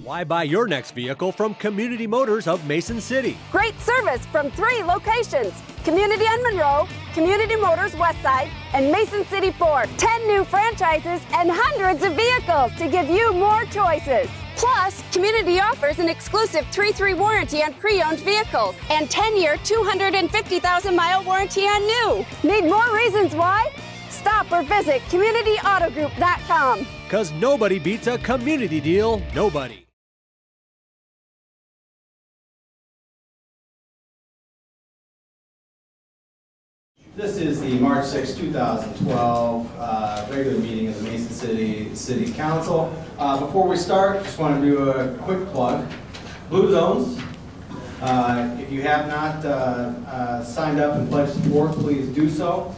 Why buy your next vehicle from Community Motors of Mason City? Great service from 3 locations: Community and Monroe, Community Motors Westside, and Mason City Ford. 10 new franchises and hundreds of vehicles to give you more choices. Plus, Community offers an exclusive 3-3 warranty on pre-owned vehicles and 10-year, 250,000-mile warranty on new. Need more reasons why? Stop or visit CommunityAutoGroup.com. 'Cause nobody beats a community deal. Nobody. This is the March 6, 2012 regular meeting of the Mason City Council. Before we start, just want to do a quick plug. Blue Zones. If you have not signed up and pledged support, please do so.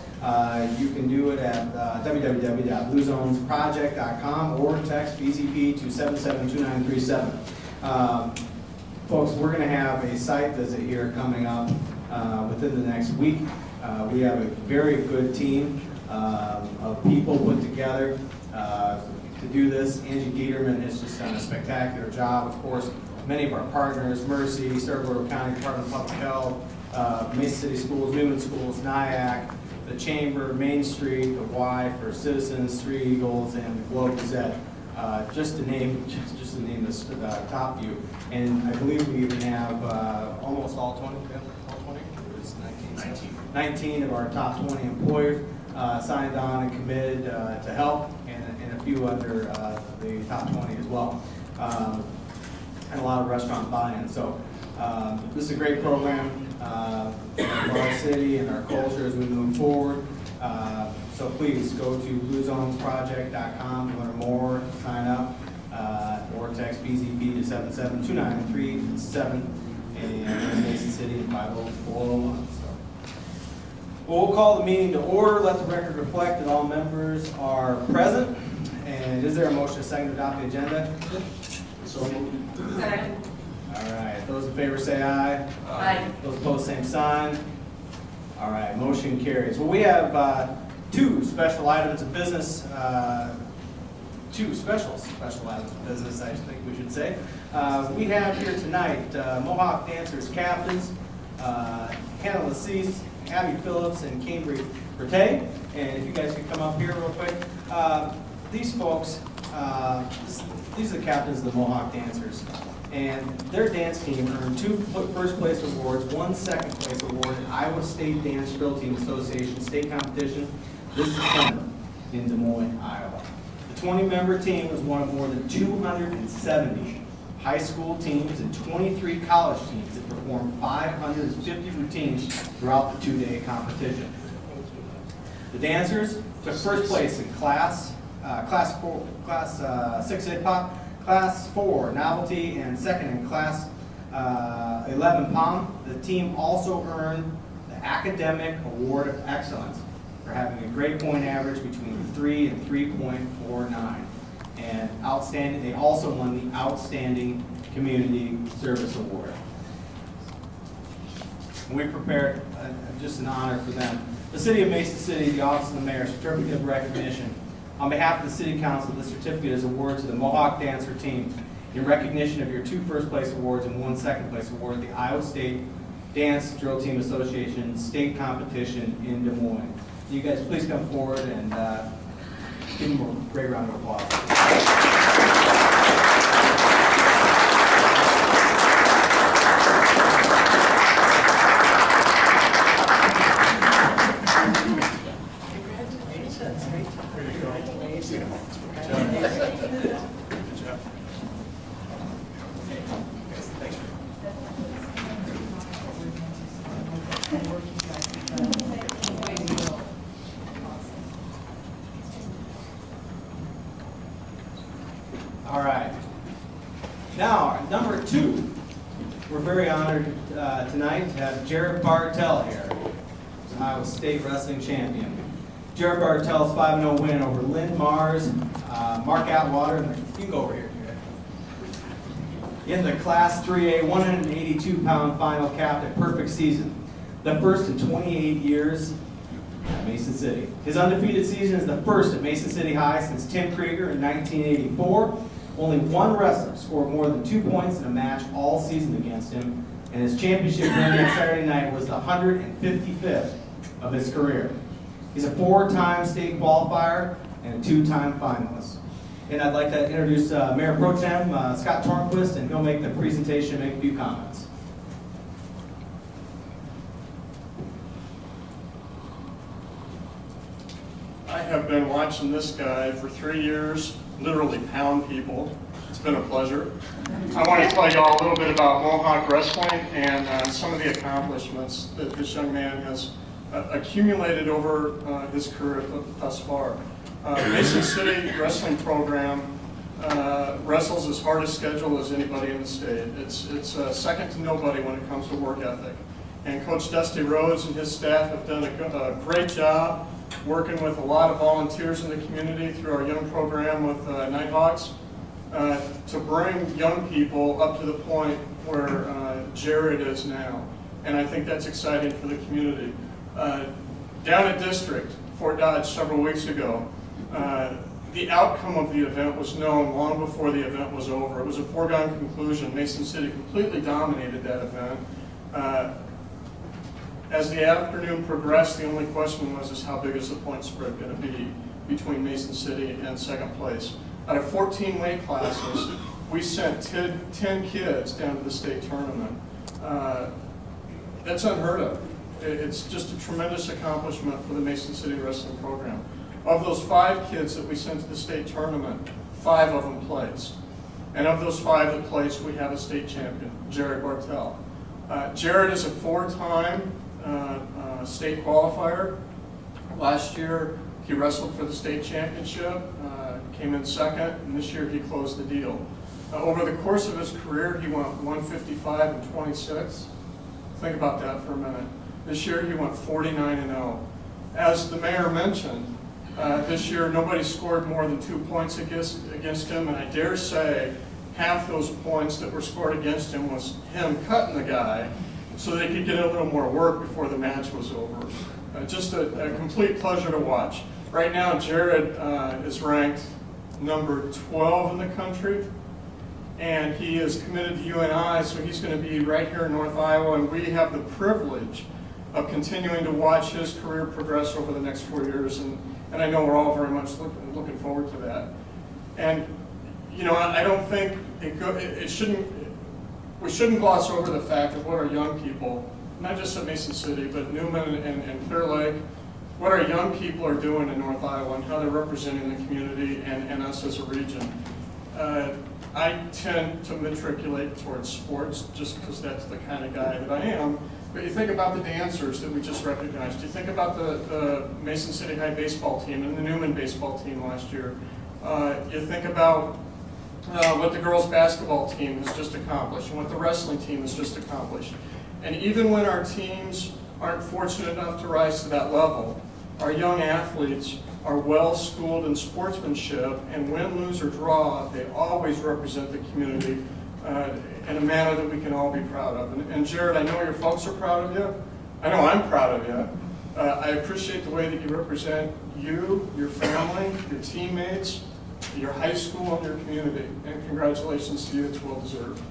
You can do it at www.bluezonesproject.com or text BZP to 772-937. Folks, we're going to have a site visit here coming up within the next week. We have a very good team of people put together to do this. Angie Dieterman has just done a spectacular job. Of course, many of our partners, Mercy, Saragordo County Department of Public Health, Mason City Schools, Newman Schools, NIAC, the Chamber, Main Street, the Y for Citizens, Three Eagles, and the Globe Gazette, just to name the top few. And I believe we even have almost all 20. 19 of our top 20 employers signed on and committed to help, and a few under the top 20 as well, and a lot of restaurant buy-in. So this is a great program for our city and our culture as we move forward. So please go to bluezonesproject.com to learn more, sign up, or text BZP to 772-937 and Mason City and 50401. We'll call the meeting to order. Let the record reflect that all members are present. And is there a motion to second to adopt the agenda? So moved. Second. All right. Those in favor say aye. Aye. Those opposed, same sign. All right. Motion carries. Well, we have two special items of business. Two special items of business, I think we should say. We have here tonight Mohawk Dancers captains, Hannah Lassise, Abby Phillips, and Cambry Bertay. And if you guys could come up here real quick. These folks, these are the captains of the Mohawk Dancers. And their dance team earned 2 first place awards, 1 second place award at Iowa State Dance Drill Team Association state competition this December in Des Moines, Iowa. The 20-member team was one of more than 270 high school teams and 23 college teams that performed 550 routines throughout the 2-day competition. The dancers took first place in class 6 hip hop, class 4 novelty, and second in class 11 pom. The team also earned the Academic Award of Excellence for having a grade point average between 3 and 3.49. And outstanding, they also won the Outstanding Community Service Award. And we prepared just an honor for them. The City of Mason City, the Office of the Mayor, Certificate of Recognition. On behalf of the City Council, this certificate is awarded to the Mohawk Dancer team in recognition of your 2 first place awards and 1 second place award at the Iowa State Dance Drill Team Association state competition in Des Moines. You guys please come forward and give them a great round of applause. All right. Now, number 2, we're very honored tonight to have Jared Bartell here, Iowa State Wrestling Champion. Jared Bartell's 5-0 win over Lynn Mars, Mark Atwater, and you can go over here. In the Class 3A 182-pound final capped a perfect season. The first in 28 years at Mason City. His undefeated season is the first at Mason City High since Tim Krieger in 1984. Only one wrestler scored more than 2 points in a match all season against him, and his championship win that Saturday night was the 155th of his career. He's a 4-time state qualifier and a 2-time finalist. And I'd like to introduce Mayor Pro Tem Scott Tornquist, and he'll make the presentation and make a few comments. I have been watching this guy for 3 years, literally pound people. It's been a pleasure. I want to tell you all a little bit about Mohawk Wrestling and some of the accomplishments that this young man has accumulated over his career thus far. Mason City Wrestling Program wrestles as hard a schedule as anybody in the state. It's second to nobody when it comes to work ethic. And Coach Dusty Rhodes and his staff have done a great job working with a lot of volunteers in the community through our young program with Nighthawks to bring young people up to the point where Jared is now. And I think that's exciting for the community. Down at District, Fort Dodge, several weeks ago, the outcome of the event was known long before the event was over. It was a foregone conclusion. Mason City completely dominated that event. As the afternoon progressed, the only question was how big is the point spread going to be between Mason City and second place. Out of 14 weight classes, we sent 10 kids down to the state tournament. That's unheard of. It's just a tremendous accomplishment for the Mason City Wrestling Program. Of those 5 kids that we sent to the state tournament, 5 of them placed. And of those 5 that placed, we have a state champion, Jared Bartel. Jared is a 4-time state qualifier. Last year, he wrestled for the state championship, came in second, and this year he closed the deal. Over the course of his career, he went 155 and 26. Think about that for a minute. This year, he went 49-0. As the mayor mentioned, this year nobody scored more than 2 points against him, and I dare say half those points that were scored against him was him cutting the guy so they could get a little more work before the match was over. Just a complete pleasure to watch. Right now, Jared is ranked number 12 in the country, and he is committed to UNI, so he's going to be right here in North Iowa, and we have the privilege of continuing to watch his career progress over the next 4 years, and I know we're all very much looking forward to that. And you know, I don't think we shouldn't gloss over the fact of what our young people, not just at Mason City, but Newman and Clear Lake, what our young people are doing in North Iowa and how they're representing the community and us as a region. I tend to matriculate towards sports just because that's the kind of guy that I am. But you think about the dancers that we just recognized. You think about the Mason City High baseball team and the Newman baseball team last year. You think about what the girls basketball team has just accomplished and what the wrestling team has just accomplished. And even when our teams aren't fortunate enough to rise to that level, our young athletes are well schooled in sportsmanship, and win, lose, or draw, they always represent the community in a manner that we can all be proud of. And Jared, I know your folks are proud of you. I know I'm proud of you. I appreciate the way that you represent you, your family, your teammates, your high school, and your community. And congratulations to you, it's well deserved.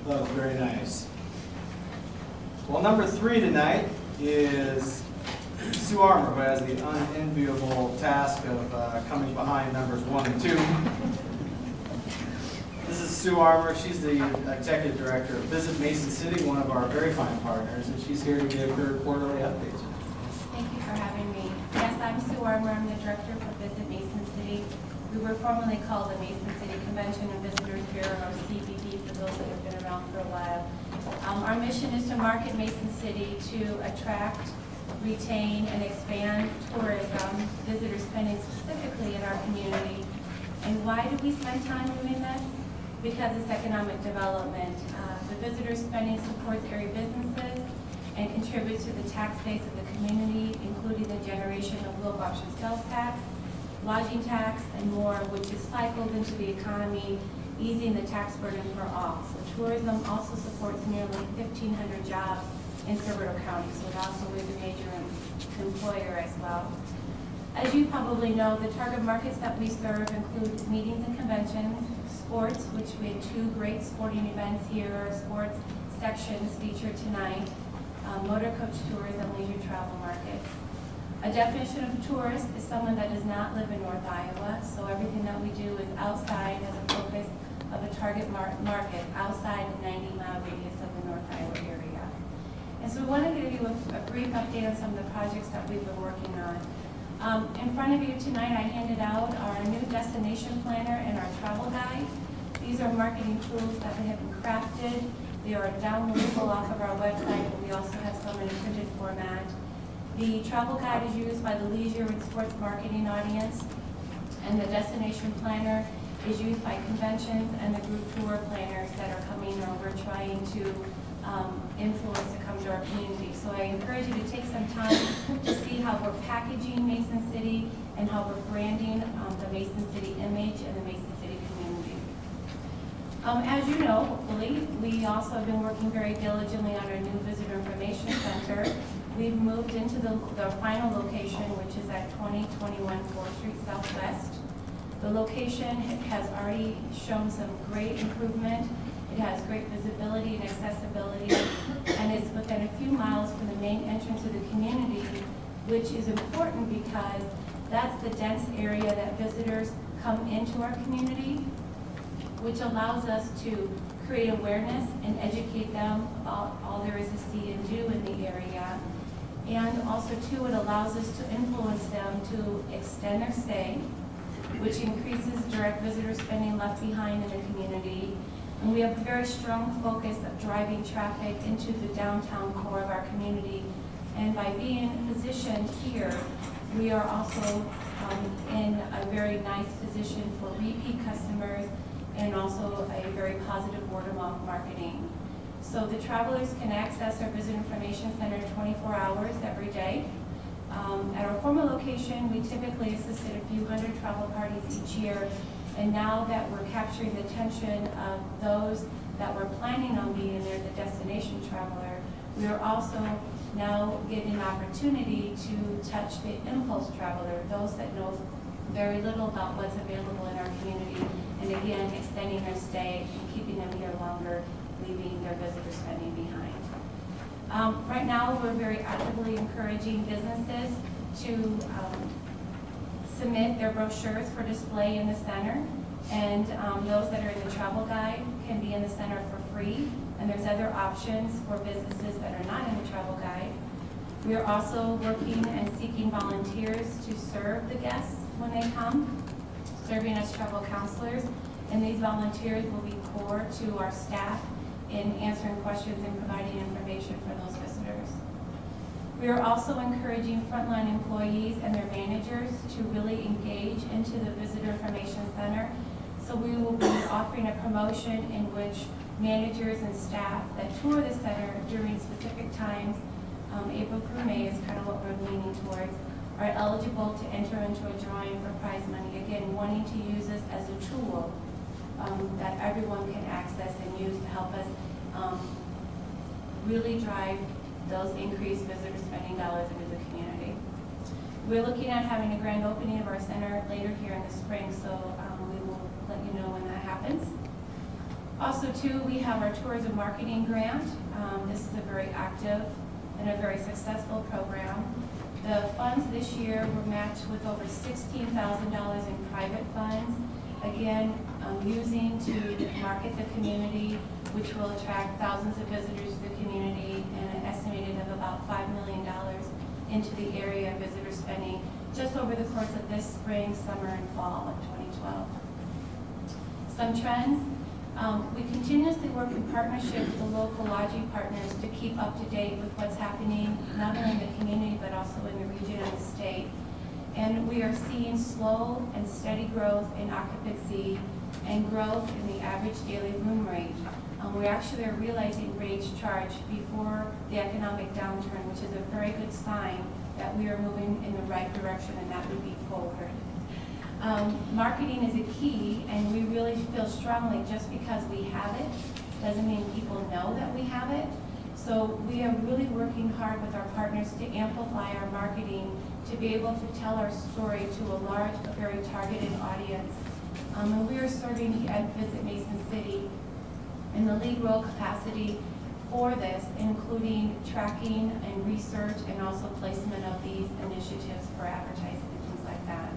That was very nice. Well, number 3 tonight is Sue Armour, who has the unenviable task of coming behind numbers 1 and 2. This is Sue Armour. She's the executive director of Visit Mason City, one of our very fine partners, and she's here to give her quarterly updates. Thank you for having me. Yes, I'm Sue Armour. I'm the director for Visit Mason City. We were formerly called the Mason City Convention and Visitors Bureau, or CVB, for those that have been around for a while. Our mission is to market Mason City to attract, retain, and expand tourism, visitor spending specifically in our community, And why do we spend time doing this? Because it's economic development. The visitor spending supports area businesses and contributes to the tax base of the community, including the generation of low option sales tax, lodging tax, and more, which is cycled into the economy, easing the tax burden for all. So tourism also supports nearly 1,500 jobs in Silverado County, so it also is a major employer as well. As you probably know, the target markets that we serve include meetings and conventions, sports, which we had 2 great sporting events here, our sports sections featured tonight, motor coach tours, and leisure travel markets. A definition of a tourist is someone that does not live in North Iowa, so everything that we do is outside as a focus of a target market, outside the 90-mile radius of the North Iowa area. And so we want to give you a brief update on some of the projects that we've been working on. In front of you tonight, I handed out our new destination planner and our travel guide. These are marketing tools that have been crafted. They are downloadable off of our website, but we also have some in a printed format. The travel guide is used by the leisure and sports marketing audience, and the destination planner is used by conventions and the group tour planners that are coming or we're trying to influence to come to our community. So I encourage you to take some time to see how we're packaging Mason City and how we're branding the Mason City image and the Mason City community. As you know, hopefully, we also have been working very diligently on our new Visitor Information Center. We've moved into the final location, which is at 2021 4th Street Southwest. The location has already shown some great improvement. It has great visibility and accessibility, and it's within a few miles from the main entrance of the community, which is important because that's the dense area that visitors come into our community, which allows us to create awareness and educate them about all there is to see and do in the area. And also, too, it allows us to influence them to extend their stay, which increases direct visitor spending left behind in the community. And we have a very strong focus of driving traffic into the downtown core of our community. And by being positioned here, we are also in a very nice position for repeat customers and also a very positive word-of-mouth marketing. So the travelers can access our Visitor Information Center 24 hours every day. At our former location, we typically assisted a few hundred travel parties each year. And now that we're capturing the attention of those that were planning on being there, the destination traveler, we are also now getting an opportunity to touch the impulse traveler, those that know very little about what's available in our community, and again, extending their stay and keeping them here longer, leaving their visitor spending behind. Right now, we're very actively encouraging businesses to submit their brochures for display in the center, and those that are in the travel guide can be in the center for free, and there's other options for businesses that are not in the travel guide. We are also working and seeking volunteers to serve the guests when they come, serving as travel counselors, and these volunteers will be core to our staff in answering questions and providing information for those visitors. We are also encouraging frontline employees and their managers to really engage into the Visitor Information Center. So we will be offering a promotion in which managers and staff that tour the center during specific times, April through May is kind of what we're leaning towards, are eligible to enter into a drawing for prize money. Again, wanting to use this as a tool that everyone can access and use to help us really drive those increased visitor spending dollars into the community. We're looking at having a grand opening of our center later here in the spring, so we will let you know when that happens. Also, too, we have our tourism marketing grant. This is a very active and a very successful program. The funds this year were matched with over $16,000 in private funds, again, using to market the community, which will attract thousands of visitors to the community and an estimated of about $5 million into the area of visitor spending just over the course of this spring, summer, and fall of 2012. Some trends. We continuously work in partnership with the local lodging partners to keep up to date with what's happening not only in the community but also in the region and the state. And we are seeing slow and steady growth in occupancy and growth in the average daily room rate. We actually are realizing rates charged before the economic downturn, which is a very good sign that we are moving in the right direction, and that would be forward. Marketing is a key, and we really feel strongly just because we have it doesn't mean people know that we have it. So we are really working hard with our partners to amplify our marketing, to be able to tell our story to a large but very targeted audience. And we are serving at Visit Mason City in the lead role capacity for this, including tracking and research and also placement of these initiatives for advertising and things like that.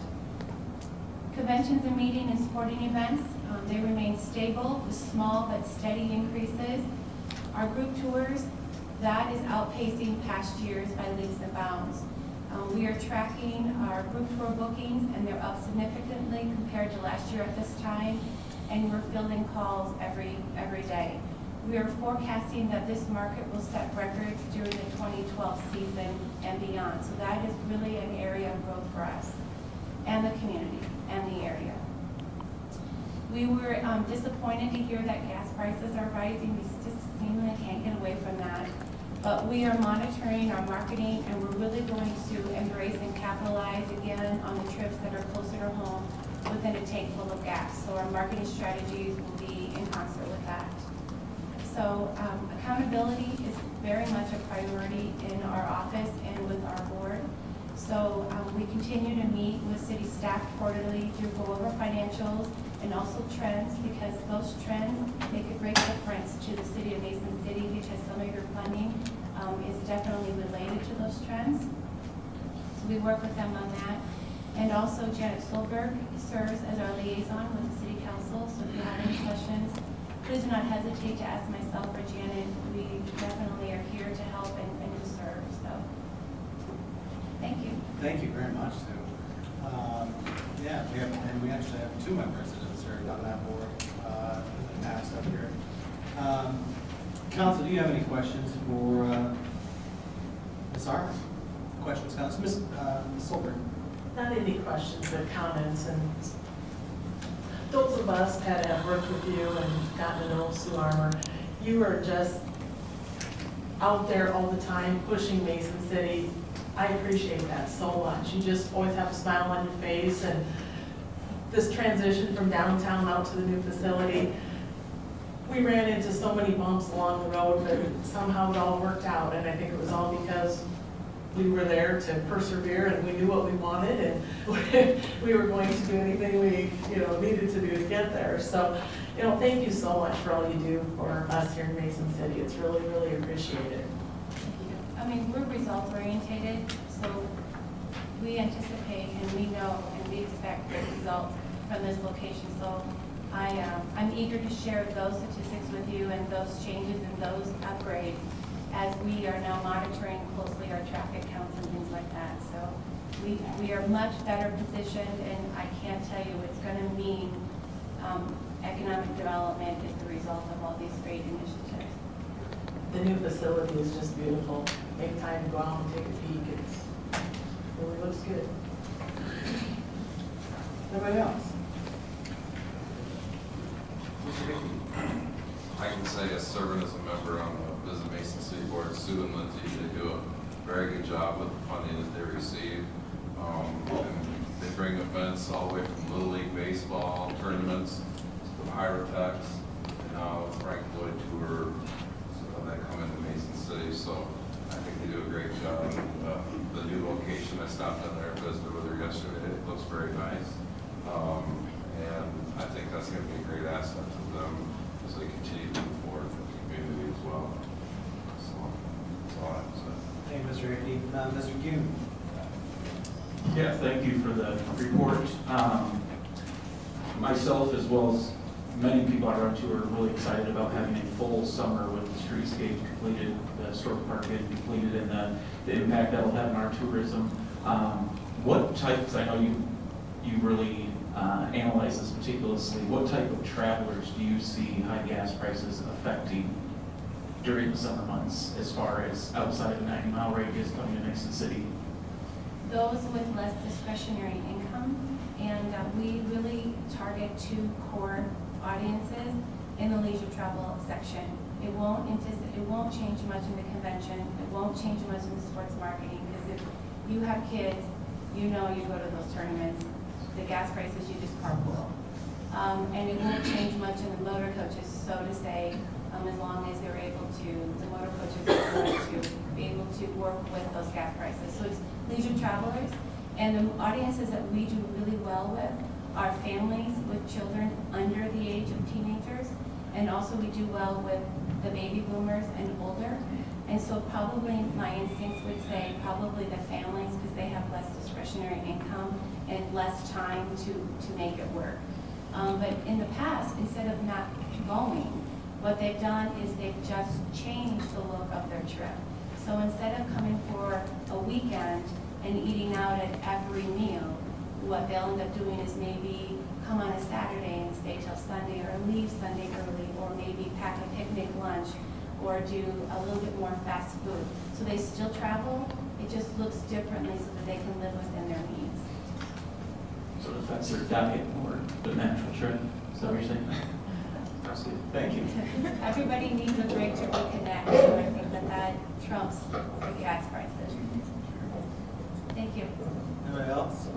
Conventions and meeting and sporting events, they remain stable with small but steady increases. Our group tours, that is outpacing past years by leaps and bounds. We are tracking our group tour bookings, and they're up significantly compared to last year at this time, and we're fielding calls every day. We are forecasting that this market will set records during the 2012 season and beyond. So that is really an area of growth for us and the community and the area. We were disappointed to hear that gas prices are rising. We just seemingly can't get away from that. But we are monitoring our marketing, and we're really going to embrace and capitalize again on the trips that are closer to home within a tank full of gas. So our marketing strategies will be in concert with that. So accountability is very much a priority in our office and with our board. So we continue to meet with city staff quarterly to go over financials and also trends, because those trends make a great difference to the city of Mason City, because some of your funding is definitely related to those trends. So we work with them on that. And also Janet Solberg serves as our liaison with the city council. So if you have any questions, please do not hesitate to ask myself or Janet. We definitely are here to help and to serve. So thank you. Thank you very much, Sue. We actually have two members that have served on that board in the past up here. Council, do you have any questions for Ms. Arman? Questions, Council? Ms. Solberg? Not any questions, but comments. And those of us that have worked with you and gotten to know Sue Armour, you are just out there all the time pushing Mason City. I appreciate that so much. You just always have a smile on your face, and this transition from downtown out to the new facility, we ran into so many bumps along the road, but somehow it all worked out, and I think it was all because we were there to persevere, and we knew what we wanted, and we were going to do anything we needed to do to get there. So, thank you so much for all you do for us here in Mason City. It's really, really appreciated. I mean, we're results oriented, so we anticipate and we know and we expect great results from this location. So I'm eager to share those statistics with you and those changes and those upgrades as we are now monitoring closely our traffic counts and things like that. So we are much better positioned, and I can't tell you it's going to mean economic development is the result of all these great initiatives. The new facility is just beautiful. Make time to go out and take a peek. It really looks good. Anybody else? Mr. Hickey? I can say, as serving as a member on the Visit Mason City Board, Sue and Lindsay, they do a very good job with the funding that they receive. And they bring events all the way from Little League baseball tournaments to the Hyritex, and now Frank Lloyd Tour that come into Mason City. So I think they do a great job. The new location, I stopped in there and visited with her yesterday. It looks very nice. And I think that's going to be a great asset to them as they continue to move forward for the community as well. So that's all I have to say. Thank you, Mr. Hickey. Mr. Kuhn? Yeah, thank you for the report. Myself, as well as many people I run to, are really excited about having a full summer with the streetscape completed, the historic park getting completed, and the impact that will have on our tourism. What types, I know you really analyze this meticulously, what type of travelers do you see high gas prices affecting during the summer months, as far as outside of the 90-mile radius coming to Mason City? those with less discretionary income. And we really target two core audiences in the leisure travel section. It won't change much in the convention. It won't change much in the sports marketing, because if you have kids, you know you go to those tournaments. The gas prices, you just carpool. And it won't change much in the motor coaches, so to say, as long as they're able to, the motor coaches are going to be able to work with those gas prices. So it's leisure travelers, and the audiences that we do really well with are families with children under the age of teenagers, and also we do well with the baby boomers and older. And so probably my instincts would say probably the families, because they have less discretionary income and less time to make it work. But in the past, instead of not going, what they've done is they've just changed the look of their trip. So instead of coming for a weekend and eating out at every meal, what they'll end up doing is maybe come on a Saturday and stay till Sunday, or leave Sunday early, or maybe pack a picnic lunch, or do a little bit more fast food. So they still travel, it just looks differently so that they can live within their means. So if that's their diet or the natural trend, is that what you're saying? Thank you. Everybody needs a break to reconnect, so I think that trumps the gas prices. Thank you. Anybody else?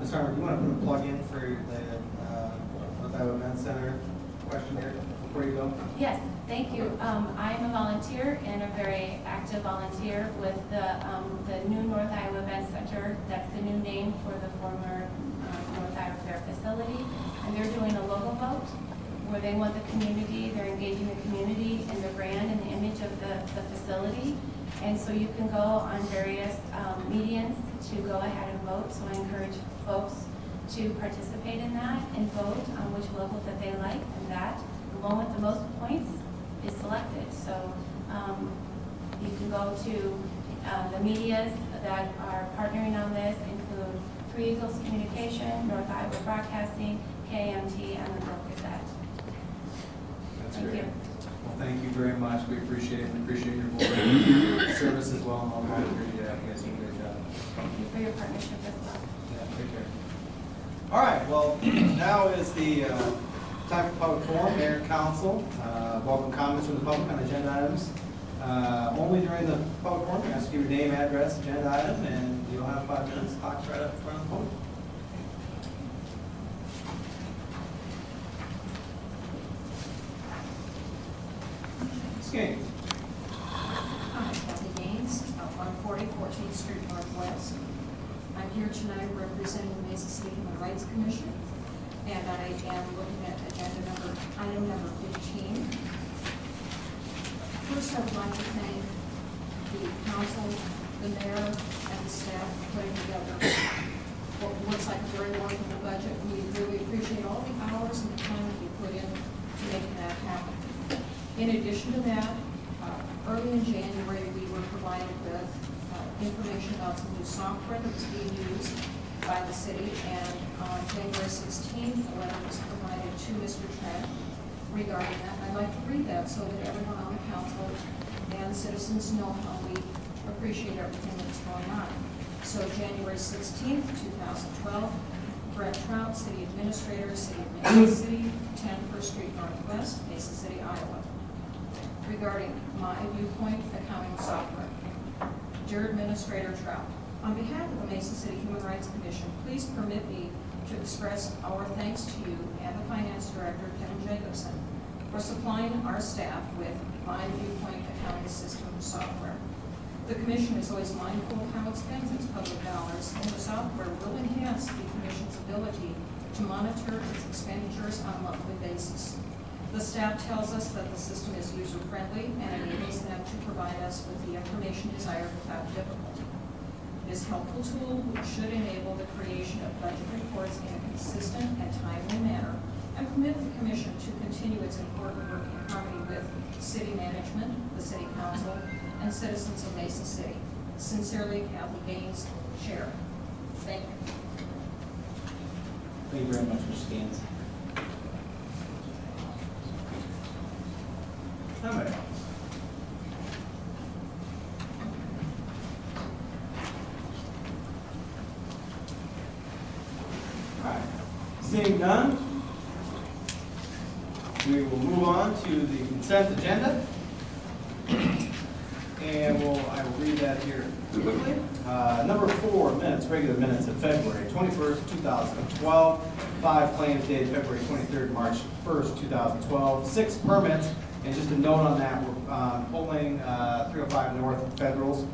Ms. Farmer, do you want to put a plug in for the North Iowa Men's Center question here before you go? Yes, thank you. I'm a volunteer and a very active volunteer with the new North Iowa Event Center. That's the new name for the former North Iowa Fair facility. And they're doing a logo vote where they want the community, they're engaging the community and the brand and the image of the facility. And so you can go on various mediums to go ahead and vote. So I encourage folks to participate in that and vote on which logo that they like, and that the one with the most points is selected. So you can go to the medias that are partnering on this, include Three Eagles Communication, North Iowa Broadcasting, KMT, and the Grove Gazette. That's Thank great. you. Well, thank you very much. We appreciate it. We appreciate your board service as well, and all the volunteers you have. You guys do a great job. Thank you for your partnership as well. Yeah, take care. All right, well, now is the time for public forum. Mayor and council, welcome comments from the public on agenda items. Only during the public forum, you ask your name, address, agenda item, and you'll have 5 minutes. Clock's right up in front of the podium. Ms. Gaines. Hi, Kathy Gaines, 140 14th Street Northwest. I'm here tonight representing the Mesa City Human Rights Commission, and I am looking at item number 15. First, I would like to thank the council, the mayor, and the staff for putting together what looks like a very workable budget. We really appreciate all the hours and the time that you put in to making that happen. In addition to that, early in January, we were provided with information about some new software that was being used by the city, and on January 16th, a letter was provided to Mr. Trent regarding that. I'd like to read that so that everyone on the council and citizens know how we appreciate everything that's going on. So January 16th, 2012, Brett Trout, City Administrator, City of Mesa City, 10 First Street Northwest, Mesa City, Iowa. Regarding My Viewpoint accounting software. Dear Administrator Trout, on behalf of the Mesa City Human Rights Commission, please permit me to express our thanks to you and the Finance Director, Kevin Jacobson, for supplying our staff with My Viewpoint accounting system software. The Commission is always mindful of how it spends its public dollars, and the software will enhance the Commission's ability to monitor its expenditures on a monthly basis. The staff tells us that the system is user-friendly and enables them to provide us with the information desired without difficulty. This helpful tool should enable the creation of budget reports in a consistent and timely manner and permit the Commission to continue its important work in harmony with city management, the City Council, and citizens of Mesa City. Sincerely, Kathy Gaines, Sheriff. Thank you. Thank you very much, Mr. Gaines. Somebody else. Seeing none, we will move on to the consent agenda. And I will read that here quickly. Number 4, minutes, regular minutes of February 21st, 2012. 5 claims dated February 23rd, March 1st, 2012. 6 permits, and just a note on that, we're pulling 305 North Federals.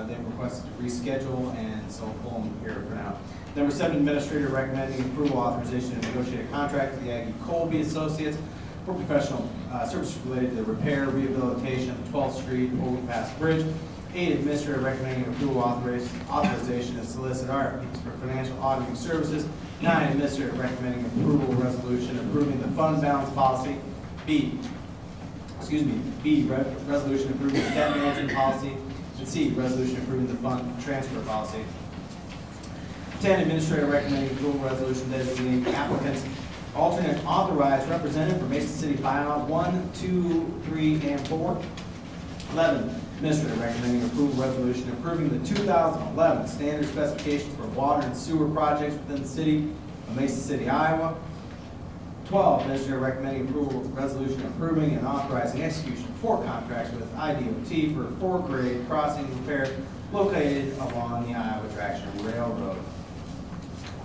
They've requested to reschedule, and so we'll pull them here for now. Number 7, administrator recommending approval authorization to negotiate a contract with the Aggie Colby Associates for professional services related to the repair, rehabilitation of 12th Street overpass bridge. 8, administrator recommending approval authorization to solicit RFPs for financial auditing services. 9, administrator recommending approval resolution approving the fund balance policy. B, resolution approving the debt management policy. And C, resolution approving the fund transfer policy. 10, administrator recommending approval resolution designating applicants alternate authorized representative for Mason City buyout 1, 2, 3, and 4. 11, administrator recommending approval resolution approving the 2011 standard specifications for water and sewer projects within the city of Mason City, Iowa. 12, administrator recommending approval resolution approving and authorizing execution of 4 contracts with IDOT for 4-grade crossing repair located along the Iowa Traction Railroad.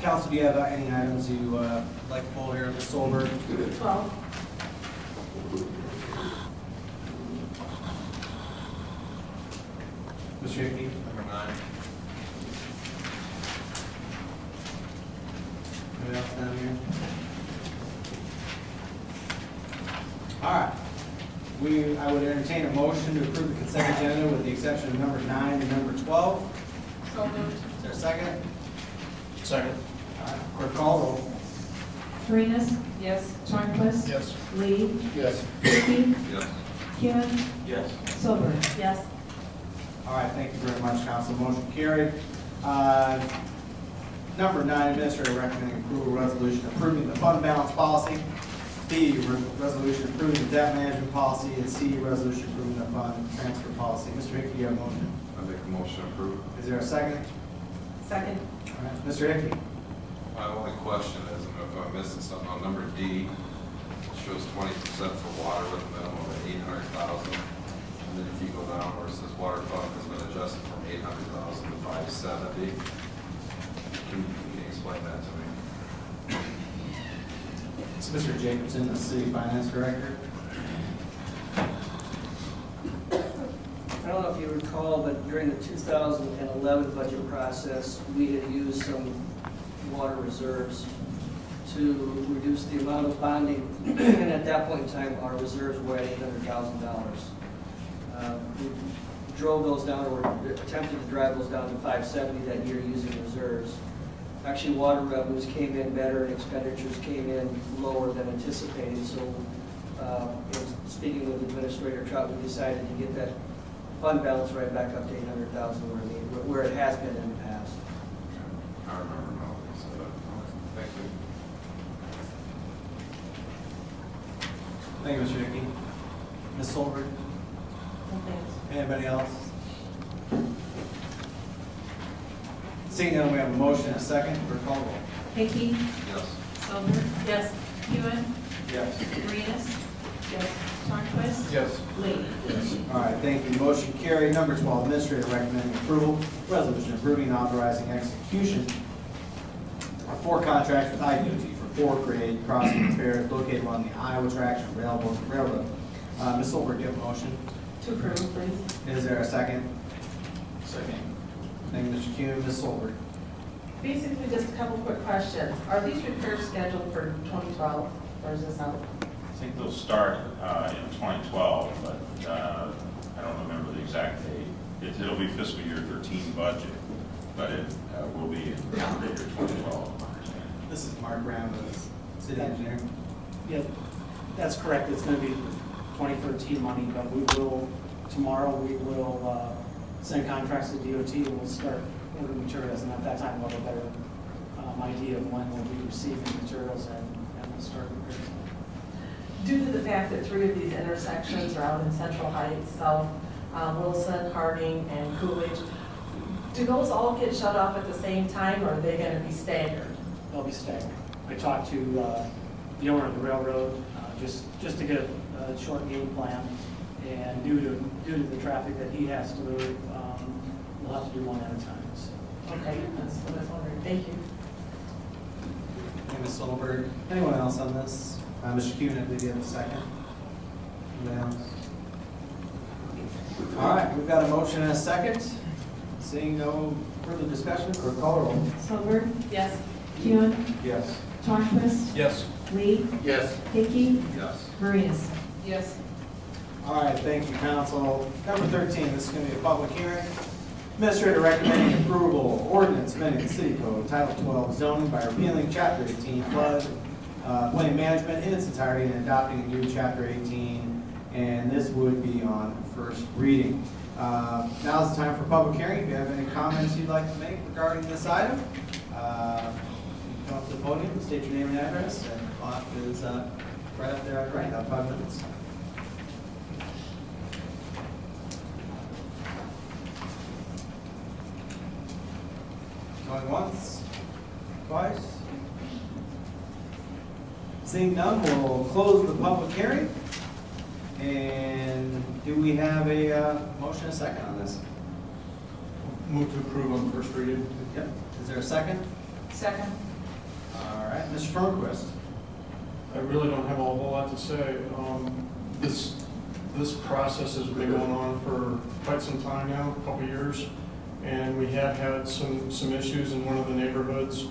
Council, do you have any items you like to pull here, Ms. Solberg? 12. Mr. Hickey? Number 9. Anybody else down here? All right. I would entertain a motion to approve the consent agenda with the exception of number 9 and number 12. So moved. Is there a second? Second. All right. Clerk call roll. Arenas, Yes. Tornquist. Yes. Lee, Yes. Hickey, Yes. Kuhn, Yes. Silver. Yes. All right, thank you very much, council. Motion carried. Number 9, administrator recommending approval resolution approving the fund balance policy. B, resolution approving the debt management policy. And C, resolution approving the fund transfer policy. Mr. Hickey, you have a motion. I make a motion to approve. Is there a second? Second. All right, Mr. Hickey. My only question is, and if I'm missing something, on number D, it shows 20% for water with a minimum of 800,000. And then if you go down where it says water fund has been adjusted from 800,000 to 570. Can you explain that to me? It's Mr. Jacobson, the city finance director. I don't know if you recall, but during the 2011 budget process, we had used some water reserves to reduce the amount of bonding. And at that point in time, our reserves were at $800,000. We drove those down, or attempted to drive those down to 570 that year using reserves. Actually, water revenues came in better and expenditures came in lower than anticipated. So, speaking with Administrator Trout, we decided to get that fund balance right back up to 800,000 where it has been in the past. I remember now. So, thank you. Thank you, Mr. Hickey. Ms. Solberg? Anybody else? Seeing none, we have a motion and a second for call roll. Hickey, Yes. Silver, Yes. Kuhn, Yes. Arenas, Yes. Tornquist. Yes. Lee. All right, thank you. Motion carried. Number 12, administrator recommending approval. Resolution approving and authorizing execution of 4 contracts with IDOT for 4-grade crossing repairs located along the Iowa Traction Railroad. Ms. Solberg, do you have a motion? To approve, please. Is there a second? Second. Thank you, Mr. Kuhn. Ms. Solberg? Basically, just a couple quick questions. Are these repairs scheduled for 2012, or is this out? I think they'll start in 2012, but I don't remember the exact date. It'll be fiscal year 13 budget, but it will be in calendar year 2012. This is Mark Graham, the city engineer. Yeah, that's correct. It's going to be 2013 money, but tomorrow we will send contracts to DOT and we'll start ordering materials. And at that time, we'll have a better idea of when we'll be receiving materials and we'll start repairs. Due to the fact that 3 of these intersections are out in Central Heights, South Wilson, Harding, and Coolidge, do those all get shut off at the same time, or are they going to be staggered? They'll be staggered. I talked to the owner of the railroad, just to get a short game plan. And due to the traffic that he has to move, we'll have to do one at a time. So. Okay, that's what I was wondering. Thank you. Hey, Ms. Solberg. Anyone else on this? Mr. Kuhn, I believe you have a second. Anyone else? All right, we've got a motion and a second. Seeing no further discussion, clerk call the roll. Silver, Yes. Kuhn, Yes. Tornquist, Yes. Lee, Yes. Hickey, Yes. Marius. Yes. All right, thank you, council. Number 13, this is going to be a public hearing. Administrator recommending approval, ordinance amending the city code, Title 12 zoning by repealing Chapter 18 flood plain management in its entirety and adopting a new Chapter 18, and this would be on first reading. Now's the time for public hearing. If you have any comments you'd like to make regarding this item, you can come up to the podium, state your name and address, and the clock is right up there on the right, about 5 minutes. Going once, twice. Seeing none, we'll close the public hearing. And do we have a motion and a second on this? Move to approve on first reading. Yep. Is there a second? Second. All right, Mr. Tornquist. I really don't have a whole lot to say. This process has been going on for quite some time now, a couple years, and we have had some issues in one of the neighborhoods.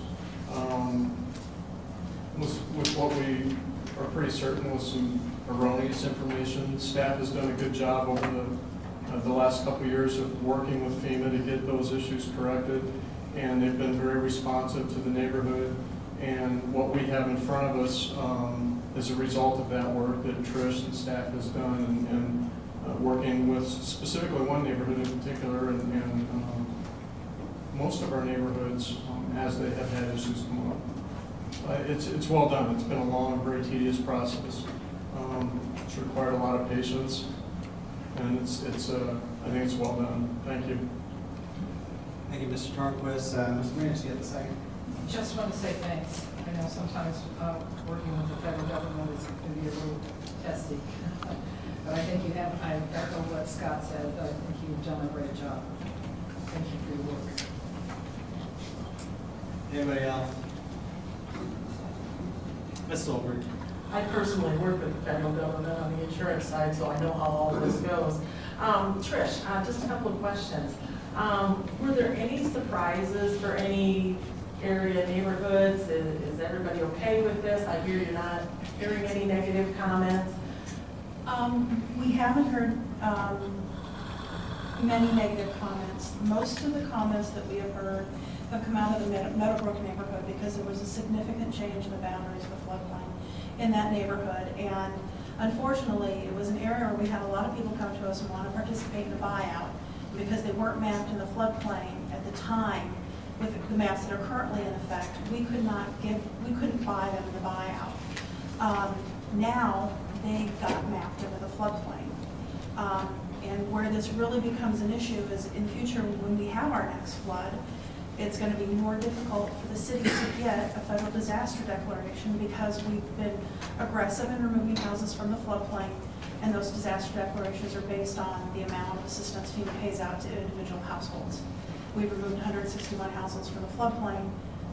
With what we are pretty certain was some erroneous information. Staff has done a good job over the last couple years of working with FEMA to get those issues corrected, and they've been very responsive to the neighborhood. And what we have in front of us is a result of that work that Trish and staff has done, and working with specifically one neighborhood in particular, and most of our neighborhoods as they have had issues come up. It's well done. It's been a long, very tedious process. It's required a lot of patience, and I think it's well done. Thank you. Thank you, Mr. Tornquist. Mr. Marius, you have a second? Just want to say thanks. I know sometimes working with the federal government can be a little testy. But I think I echo what Scott said, but I think you've done a great job. Thank you for your work. Anybody else? Ms. Solberg. I personally work with the federal government on the insurance side, so I know how all this goes. Trish, just a couple of questions. Were there any surprises for any area neighborhoods? Is everybody okay with this? I hear you're not hearing any negative comments. We haven't heard many negative comments. Most of the comments that we have heard have come out of the Meadowbrook neighborhood because there was a significant change in the boundaries of the floodplain in that neighborhood. And unfortunately, it was an area where we had a lot of people come to us and want to participate in the buyout because they weren't mapped in the floodplain at the time. With the maps that are currently in effect, we couldn't buy them in the buyout. Now they got mapped into the floodplain. And where this really becomes an issue is in future when we have our next flood, it's going to be more difficult for the city to get a federal disaster declaration because we've been aggressive in removing houses from the floodplain, and those disaster declarations are based on the amount of assistance FEMA pays out to individual households. We've removed 161 households from the floodplain,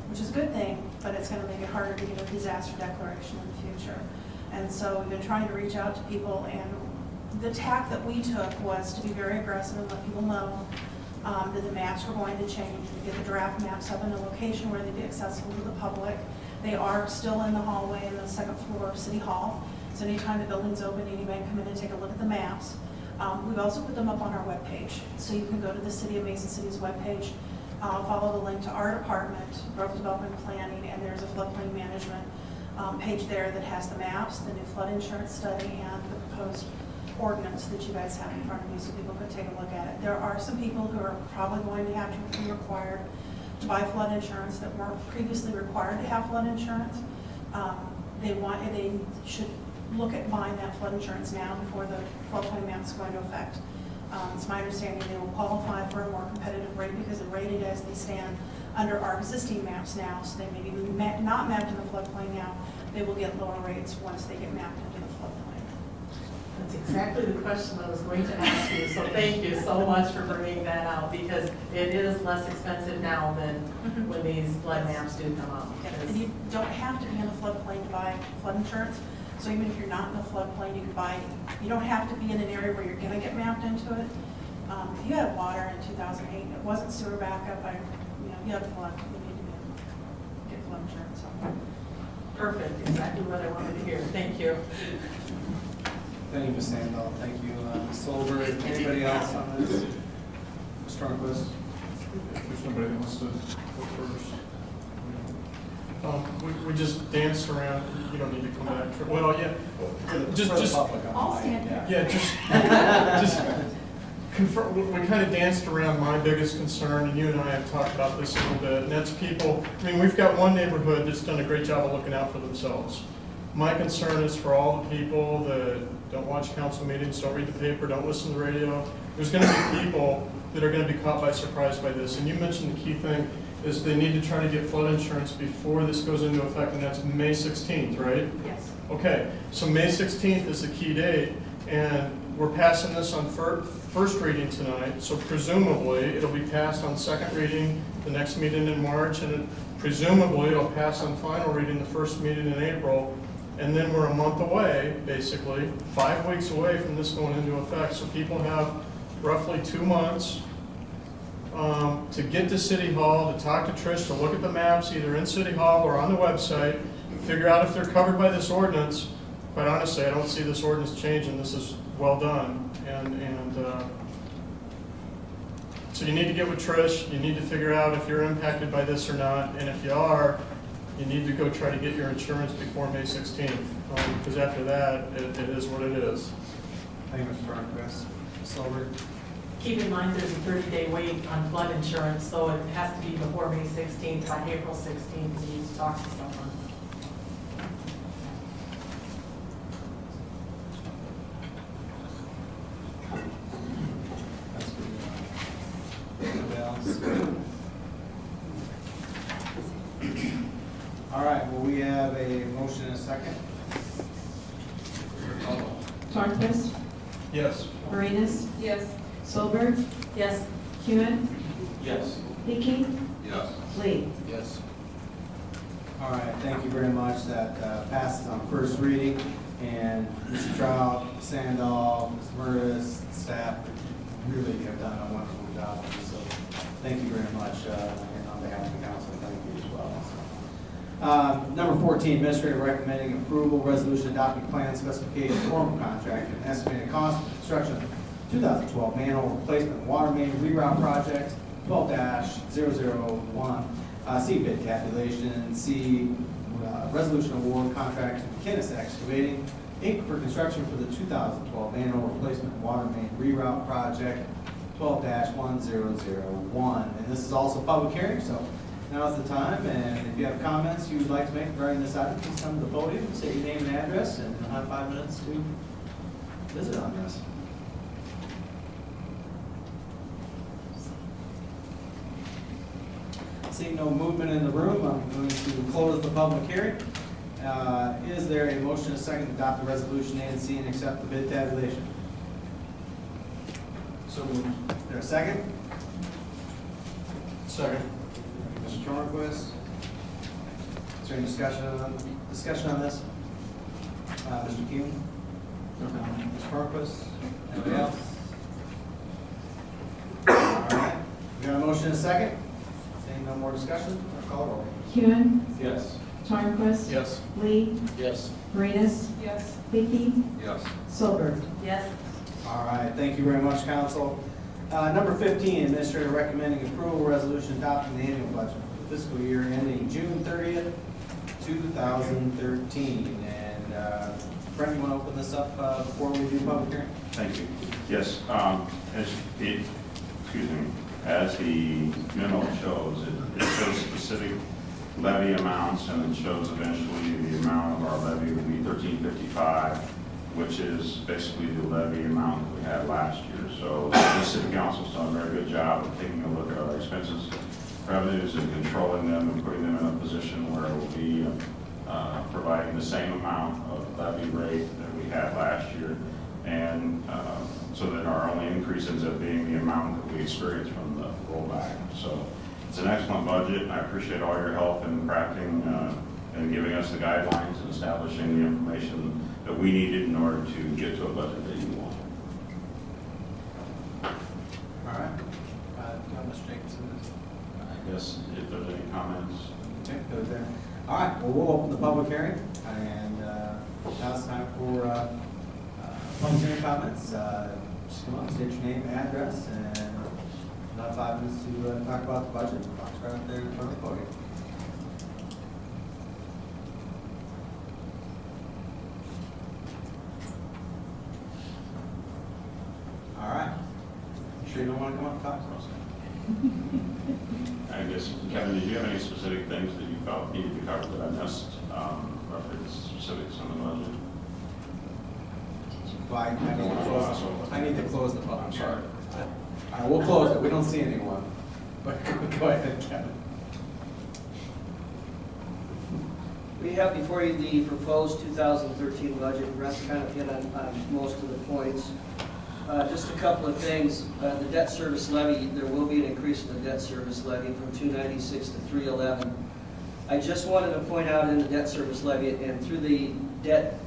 which is a good thing, but it's going to make it harder to get a disaster declaration in the future. And so we've been trying to reach out to people, and the tack that we took was to be very aggressive and let people know that the maps were going to change. We get the draft maps up in a location where they'd be accessible to the public. They are still in the hallway in the second floor of City Hall. So anytime the building's open, anybody can come in and take a look at the maps. We've also put them up on our webpage. So you can go to the City of Mason City's webpage, follow the link to our department, Growth Development Planning, and there's a floodplain management page there that has the maps, the new flood insurance study, and the proposed ordinance that you guys have in front of you so people can take a look at it. There are some people who are probably going to have to be required to buy flood insurance that weren't previously required to have flood insurance. They should look at buying that flood insurance now before the floodplain map is going to affect. It's my understanding they will qualify for a more competitive rate because they're rated as they stand under our existing maps now, so they may be not mapped in the floodplain now, they will get lower rates once they get mapped into the floodplain. That's exactly the question I was going to ask you, so thank you so much for bringing that out, because it is less expensive now than when these flood maps do come out. And you don't have to be in the floodplain to buy flood insurance, so even if you're not in the floodplain, you can buy, you don't have to be in an area where you're gonna get mapped into it. If you had water in 2008, it wasn't sewer backup, you had flood, you need to get flood insurance. Perfect, exactly what I wanted to hear, thank you. Thank you, Ms. Sandall. Thank you, Ms. Solberg. Anybody else on this? Mr. Arnquist? There's nobody that wants to go first. We just danced around, you don't need to come back. Well, yeah, just, I'll stand here. yeah, just confirm, we kind of danced around my biggest concern, and you and I have talked about this a little bit, and that's people, I mean, we've got one neighborhood that's done a great job of looking out for themselves. My concern is for all the people that don't watch council meetings, don't read the paper, don't listen to the radio. There's going to be people that are going to be caught by surprise by this. And you mentioned the key thing is they need to try to get flood insurance before this goes into effect, and that's May 16th, right? Yes. Okay, so May 16th is the key date, and we're passing this on first reading tonight, so presumably it'll be passed on second reading the next meeting in March, and presumably it'll pass on final reading the first meeting in April. And then we're a month away, basically, 5 weeks away from this going into effect. So people have roughly 2 months to get to City Hall, to talk to Trish, to look at the maps, either in City Hall or on the website, figure out if they're covered by this ordinance. Quite honestly, I don't see this ordinance changing. This is well done. So you need to get with Trish. You need to figure out if you're impacted by this or not. And if you are, you need to go try to get your insurance before May 16th, because after that, it is what it is. Thank you, Mr. Arnquist. Ms. Solberg? Keep in mind there's a 30-day wait on flood insurance, so it has to be before May 16th. By April 16th, you need to talk to someone. That's good. Anybody else? All right, well, we have a motion and a second. Tornquist, Yes. Morenas, Yes. Solberg, Yes. Hewen, Yes. Hickey, Yes. Lee. Yes. All right, thank you very much. That passes on first reading. And Mr. Trout, Sandall, Mr. Murdis, staff really have done a wonderful job on this. So thank you very much. And on behalf of the council, thank you as well. Number 14, administrator recommending approval, resolution adopting plan specification, formal contract, and estimated cost of construction of 2012 manhole replacement water main reroute project, 12-001. C bid tabulation, C resolution award contract to McKinnis Excavating, Inc. for construction for the 2012 manhole replacement water main reroute project, 12-1001. And this is also public hearing, so now is the time, and if you have comments you would like to make regarding this item, please come to the podium, say your name and address, and you'll have 5 minutes to visit on this. Seeing no movement in the room, I'm going to close the public hearing. Is there a motion and a second to adopt the resolution A and C and accept the bid tabulation? So moved. Is there a second? Second. Mr. Tornquist? Is there any discussion on this? Mr. Keelan? Mr. Tornquist? Anybody else? All right. We got a motion and a second? Seeing no more discussion, I'll call roll. Hewen, Yes. Tornquist. Yes. Lee, Yes. Morenas, Yes. Hickey, Yes. Solberg. Yes. All right, thank you very much, council. Number 15, administrator recommending approval resolution adopting the annual budget for the fiscal year ending June 30th, 2013. And Brent, you want to open this up before we do public hearing? Thank you. Yes, as the memo shows, it shows specific levy amounts, and it shows eventually the amount of our levy will be $13.55, which is basically the levy amount that we had last year. So the city council's done a very good job of taking a look at our expenses revenues and controlling them and putting them in a position where it will be providing the same amount of levy rate that we had last year. And so that our only increase ends up being the amount that we experienced from the rollback. So it's an excellent budget, and I appreciate all your help in crafting and giving us the guidelines and establishing the information that we needed in order to get to a budget that you want. All right. Mr. Jacobson. I guess if there's any comments. Okay, good there. All right, well, we'll open the public hearing, and now it's time for public hearing comments. Just come on, state your name, address, and about 5 minutes to talk about the budget. Box right up there in front of the podium. All right. You sure you don't want to come up and talk to us? I guess, Kevin, did you have any specific things that you felt needed to cover that I missed, roughly the specifics on the budget? Well, I need to close the public hearing. All right, we'll close it. We don't see anyone. But go ahead, Kevin. We have before you the proposed 2013 budget. Brett kind of hit on most of the points. Just a couple of things. The debt service levy, there will be an increase in the debt service levy from 296 to 311. I just wanted to point out in the debt service levy and through the debt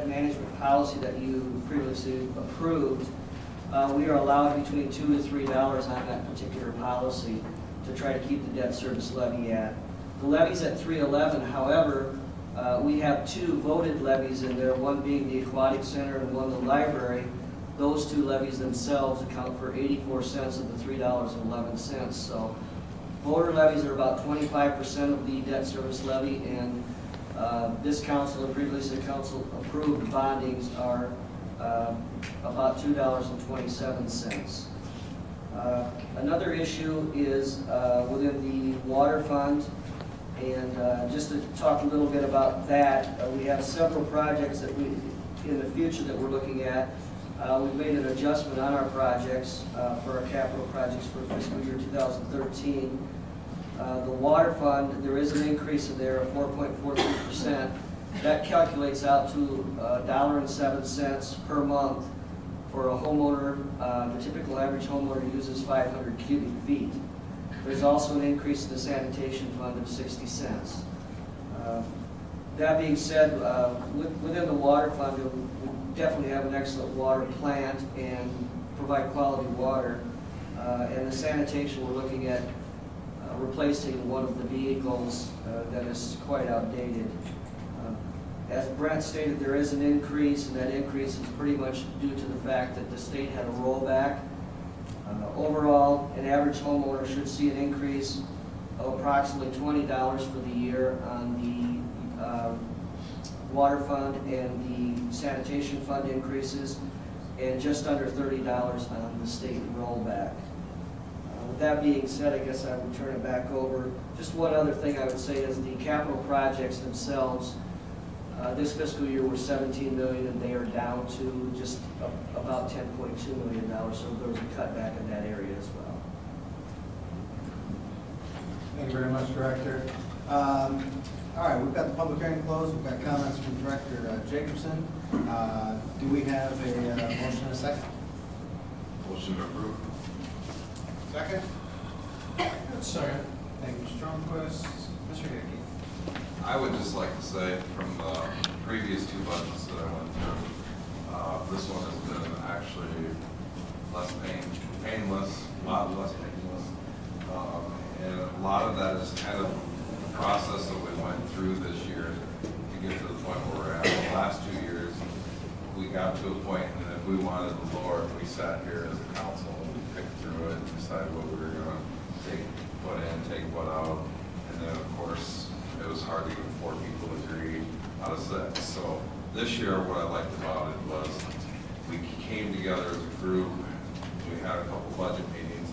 management policy that you previously approved, we are allowed between $2 to $3 on that particular policy to try to keep the debt service levy at. The levy's at 311, however, we have 2 voted levies in there, one being the Aquatic Center and one the library. Those 2 levies themselves account for 84 cents of the $3.11. So voter levies are about 25% of the debt service levy, and this council and previous council approved bondings are about $2.27. Another issue is within the water fund, and just to talk a little bit about that, we have several projects that we, in the future, that we're looking at. We've made an adjustment on our projects for our capital projects for fiscal year 2013. The water fund, there is an increase in there of 4.43%. That calculates out to $1.07 per month for a homeowner. The typical average homeowner uses 500 cubic feet. There's also an increase in the sanitation fund of 60 cents. That being said, within the water fund, we definitely have an excellent water plant and provide quality water. And the sanitation, we're looking at replacing one of the vehicles that is quite outdated. As Brent stated, there is an increase, and that increase is pretty much due to the fact that the state had a rollback. Overall, an average homeowner should see an increase of approximately $20 for the year on the water fund and the sanitation fund increases, and just under $30 on the state rollback. With that being said, I guess I would turn it back over. Just one other thing I would say is the capital projects themselves, this fiscal year were $17 million, and they are down to just about $10.2 million, so there was a cutback in that area as well. Thank you very much, Director. All right, we've got the public hearing closed. We've got comments from Director Jacobson. Do we have a motion and a second? Motion to approve. Second? Second. Thank you, Mr. Stromquist. Mr. Hickey. I would just like to say, from the previous 2 budgets that I went through, this one has been actually less painless, a lot less painless. And a lot of that is kind of the process that we went through this year to get to the point where we're at. The last 2 years, we got to a point, and if we wanted to lower it, we sat here as a council and we picked through it and decided what we were going to put in, take what out. And then, of course, it was hard to get 4 people to agree out of 6. So this year, what I liked about it was we came together as a group. We had a couple budget meetings,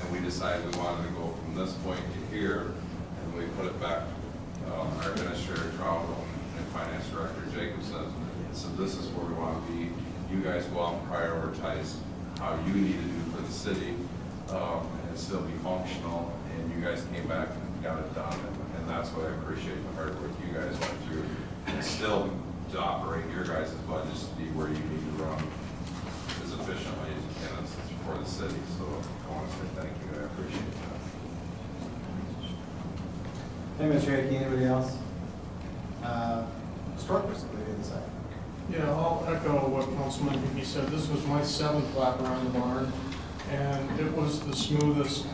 and we decided we wanted to go from this point to here, and we put it back. Our administrator, Trout, and Finance Director Jacobson said, this is where we want to be. You guys go out and prioritize how you need to do for the city and still be functional. and you guys came back and got it done, and that's what I appreciate, the hard work you guys went through, and still to operate your guys' budgets to be where you need to run as efficiently as you can for the city. So I want to say thank you. I appreciate that. Hey, Mr. Hickey, anybody else? Mr. Torquist, what do you say? Yeah, I'll echo what Councilman Hickey said. This was my 7th lap around the barn, and it was the smoothest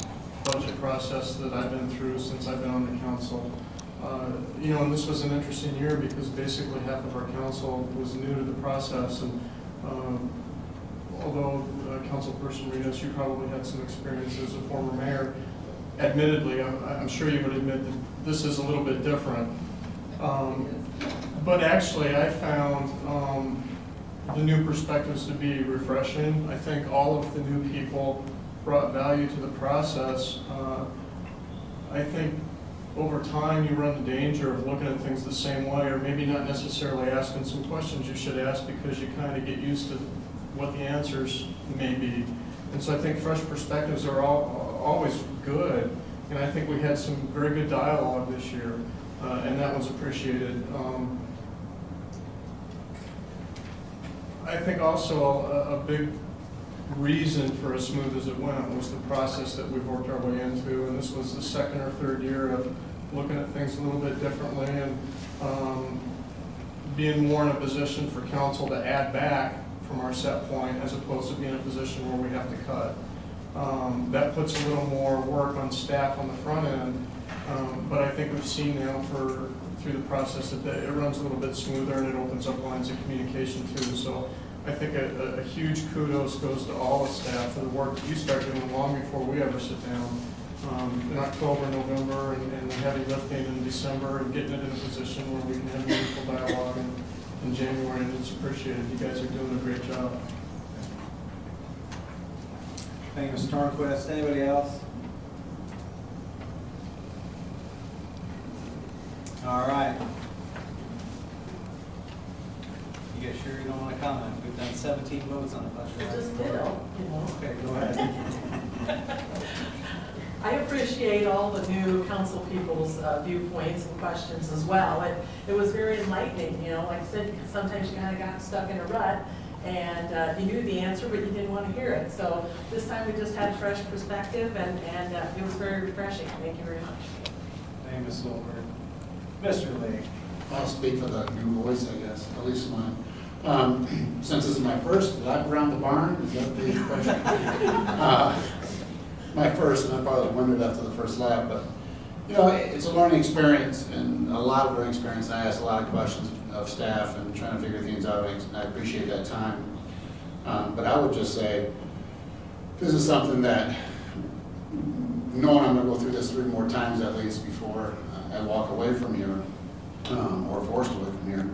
budget process that I've been through since I've been on the council. You know, and this was an interesting year because basically half of our council was new to the process, and although Councilperson Rios, you probably had some experience as a former mayor, admittedly, I'm sure you would admit that this is a little bit different. But actually, I found the new perspectives to be refreshing. I think all of the new people brought value to the process. I think over time, you run the danger of looking at things the same way, or maybe not necessarily asking some questions you should ask because you kind of get used to what the answers may be. And so I think fresh perspectives are always good, and I think we had some very good dialogue this year, and that was appreciated. I think also a big reason for as smooth as it went was the process that we've worked our way into, and this was the 2nd or 3rd year of looking at things a little bit differently and being more in a position for council to add back from our set point as opposed to being in a position where we have to cut. That puts a little more work on staff on the front end, but I think we've seen now through the process that it runs a little bit smoother and it opens up lines of communication too. So I think a huge kudos goes to all the staff for the work that you start doing long before we ever sit down. In October, November, and the heavy lifting in December, and getting it in a position where we can have meaningful dialogue in January, and it's appreciated. You guys are doing a great job. Thank you, Mr. Torquist. Anybody else? All right. You guys sure you don't want to comment? We've done 17 votes on the budget. I just did, you know. Okay, go ahead. I appreciate all the new council people's viewpoints and questions as well. It was very enlightening, you know, like I said, because sometimes you kind of got stuck in a rut and you knew the answer, but you didn't want to hear it. So this time we just had fresh perspective and it was very refreshing. Thank you very much. Thank you, Ms. Silver. Mr. Lee. I'll speak for the new voice, I guess, at least mine. Since this is my first lap around the barn, is that the question? My first, and I probably wondered after the first lap, but you know, it's a learning experience, and a lot of learning experience. I asked a lot of questions of staff and trying to figure things out, and I appreciate that time. But I would just say, this is something that, knowing I'm going to go through this 3 more times at least before I walk away from here, or forced away from here.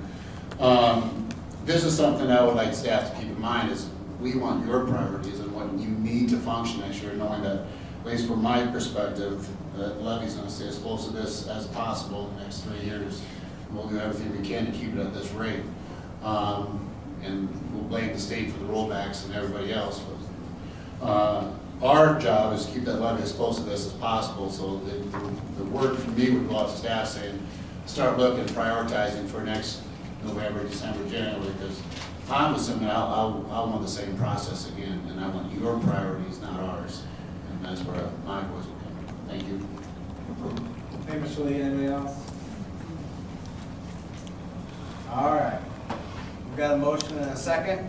This is something I would like staff to keep in mind is we want your priorities and what you need to function next year, knowing that, at least from my perspective, that the levy's going to stay as close to this as possible in the next 3 years. We'll do everything we can to keep it at this rate. And we'll blame the state for the rollbacks and everybody else. But, our job is to keep that levy as close to this as possible, so the word from me would go out to staff saying, start looking and prioritizing for next November, December, January, because I'm assuming I'll want the same process again, and I want your priorities, not ours. And that's where my voice will come in. Thank you. Hey, Mr. Lee, anybody else? All right. We've got a motion and a second.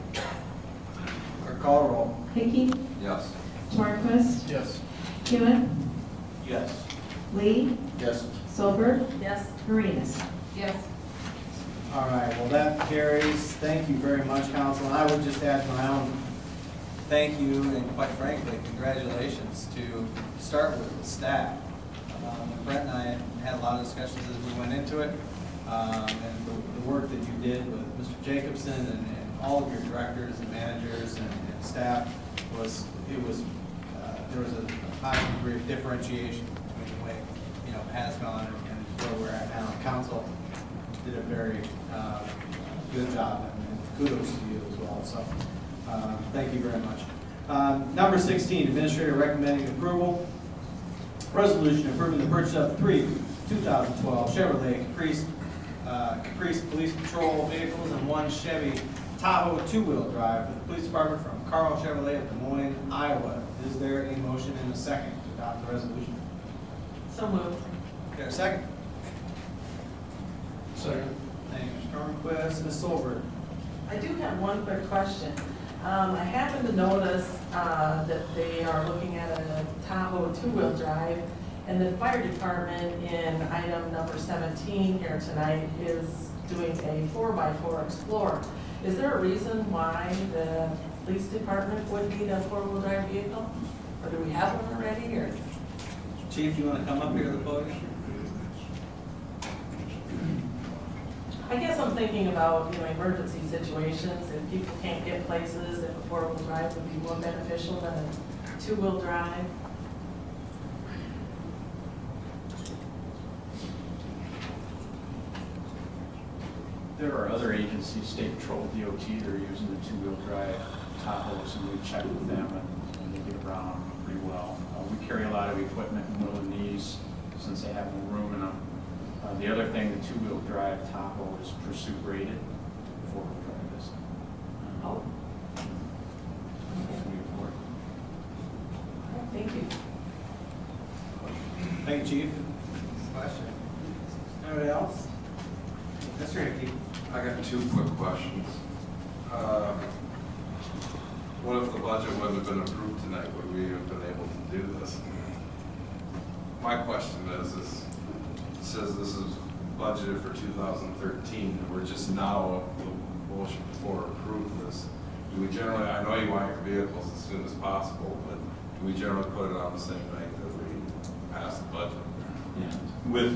Or call roll. Hickey, Yes. Torquist, Yes. Hewitt, Yes. Lee, Yes. Solberg, Yes. Marinas. Yes. All right, well, that carries. Thank you very much, council. And I would just add my own thank you and, quite frankly, congratulations to start with the staff. Brett and I had a lot of discussions as we went into it, and the work that you did with Mr. Jacobson and all of your directors and managers and staff there was a high degree of differentiation between the way it has gone and where we're at now. Council did a very good job, and kudos to you as well. So thank you very much. Number 16, administrator recommending approval Resolution approving the purchase of 3 2012 Chevrolet Caprice Police Patrol vehicles and 1 Chevy Tahoe two-wheel drive for the police department from Carl Chevrolet of Des Moines, Iowa. Is there a motion and a second to adopt the resolution? So moved. Is there a second? Second. Thank you, Mr. Arnquist. Ms. Solberg. I do have one quick question. I happen to notice that they are looking at a Tahoe two-wheel drive, and the fire department in item number 17 here tonight is doing a 4x4 Explorer. Is there a reason why the police department would need a four-wheel drive vehicle? Or do we have one already, or? Chief, you want to come up here to the podium? I guess I'm thinking about, emergency situations, if people can't get places, if a four-wheel drive would be more beneficial than a two-wheel drive. There are other agencies, State Patrol, DOT, that are using the two-wheel drive Tahoes, and we check with them, and they get around pretty well. We carry a lot of equipment in middle and knees, since they have no room in them. The other thing, the two-wheel drive Tahoe is Pursuit rated, four-wheel drive is. Oh. We report. Thank you. Thank you, Chief. Question? Anybody else? Mr. Hickey. I got 2 quick questions. What if the budget wouldn't have been approved tonight? Would we have been able to do this? My question is it says this is budgeted for 2013, and we're just now the motion before approve this. Do we generally, I know you want your vehicles as soon as possible, but do we generally put it on the same night that we pass the budget? Yeah.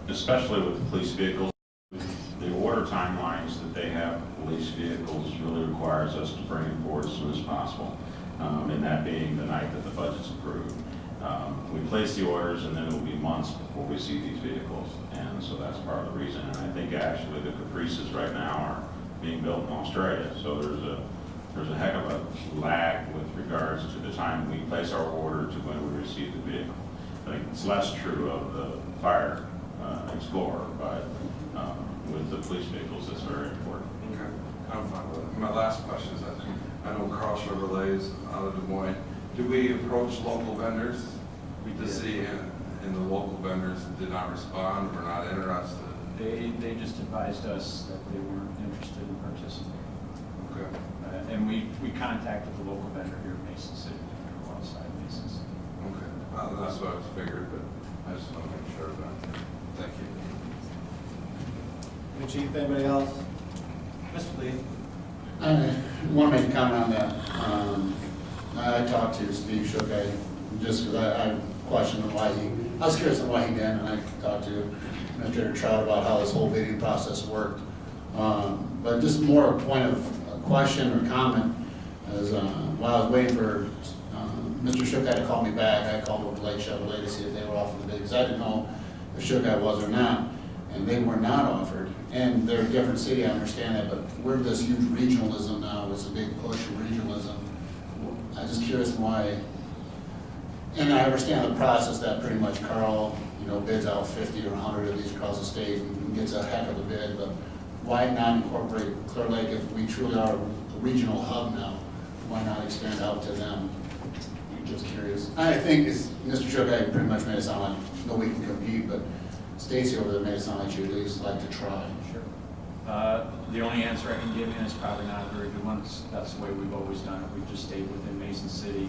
Especially with the police vehicles, the order timelines that they have for police vehicles really requires us to bring it forward as soon as possible, and that being the night that the budget's approved. We place the orders, and then it will be months before we see these vehicles, and so that's part of the reason. And I think actually the Caprices right now are being built in Australia, so there's a heck of a lag with regards to the time we place our order to when we receive the vehicle. I think it's less true of the fire Explorer, but with the police vehicles, it's very important. Okay, I'm fine with it. My last question is, I know Carl Chevrolet is out of Des Moines. Do we approach local vendors? We did see, and the local vendors did not respond, were not interested? They just advised us that they weren't interested in participating. Okay. And we contacted the local vendor here in Mason City, or outside Mason City. Okay, that's what I was figured, but I just want to make sure of that. Thank you. Hey, Chief, anybody else? Mr. Lee. I want to make a comment on that. I talked to Steve Shook, just because I questioned him why I was curious on why he didn't, and I talked to Administrator Trout about how this whole bidding process worked. But just more a point of a question or comment is while I was waiting for Mr. Shook had to call me back, I called over to Lake Chevrolet to see if they were offering the bid, because I didn't know if Shook was or not, and they were not offered. And they're a different city, I understand that, but we're this huge regionalism now, it's a big push for regionalism. I'm just curious why, and I understand the process that pretty much Carl, bids out 50 or 100 of these across the state and gets a heck of a bid, but why not incorporate Clear Lake if we truly are a regional hub now? Why not extend out to them? I'm just curious. I think Mr. Shook pretty much made it sound like nobody can compete, but Stacy over there made it sound like she'd at least like to try. Sure. The only answer I can give you is probably not a very good one. That's the way we've always done it. We've just stayed within Mason City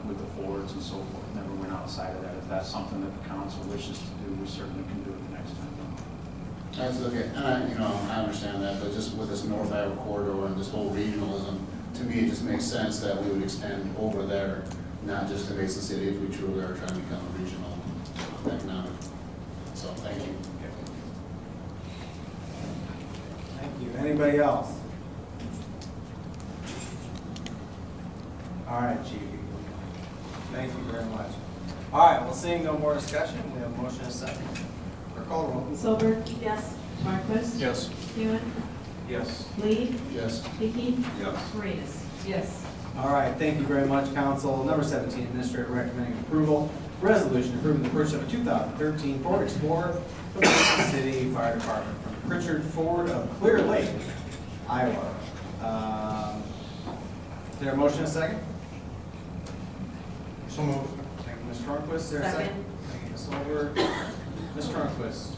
with the Fords and so forth. Never went outside of that. If that's something that the council wishes to do, we certainly can do it the next time. That's okay. And I understand that, but just with this North Iowa corridor and this whole regionalism, to me, it just makes sense that we would extend over there, not just to Mason City, if we truly are trying to become a regional economic. So, thank you. Thank you. Anybody else? All right, Chief. Thank you very much. All right, well, seeing no more discussion, we have a motion and a second. Clerk call the roll. Solberg. Yes. Marquist. Yes. Hewitt. Yes. Lee. Yes. Hickey. Yes. Paredes. Yes. All right, thank you very much, Council. Number 17, Administrator recommending approval Resolution approving the purchase of a 2013 Ford Explorer from the Mason City Fire Department from Pritchard Ford of Clear Lake, Iowa. Is there a motion and a second? So moved. Thank you, Ms. Cronquist. Is there a second? Second. Thank you, Ms. Solberg. Ms. Cronquist.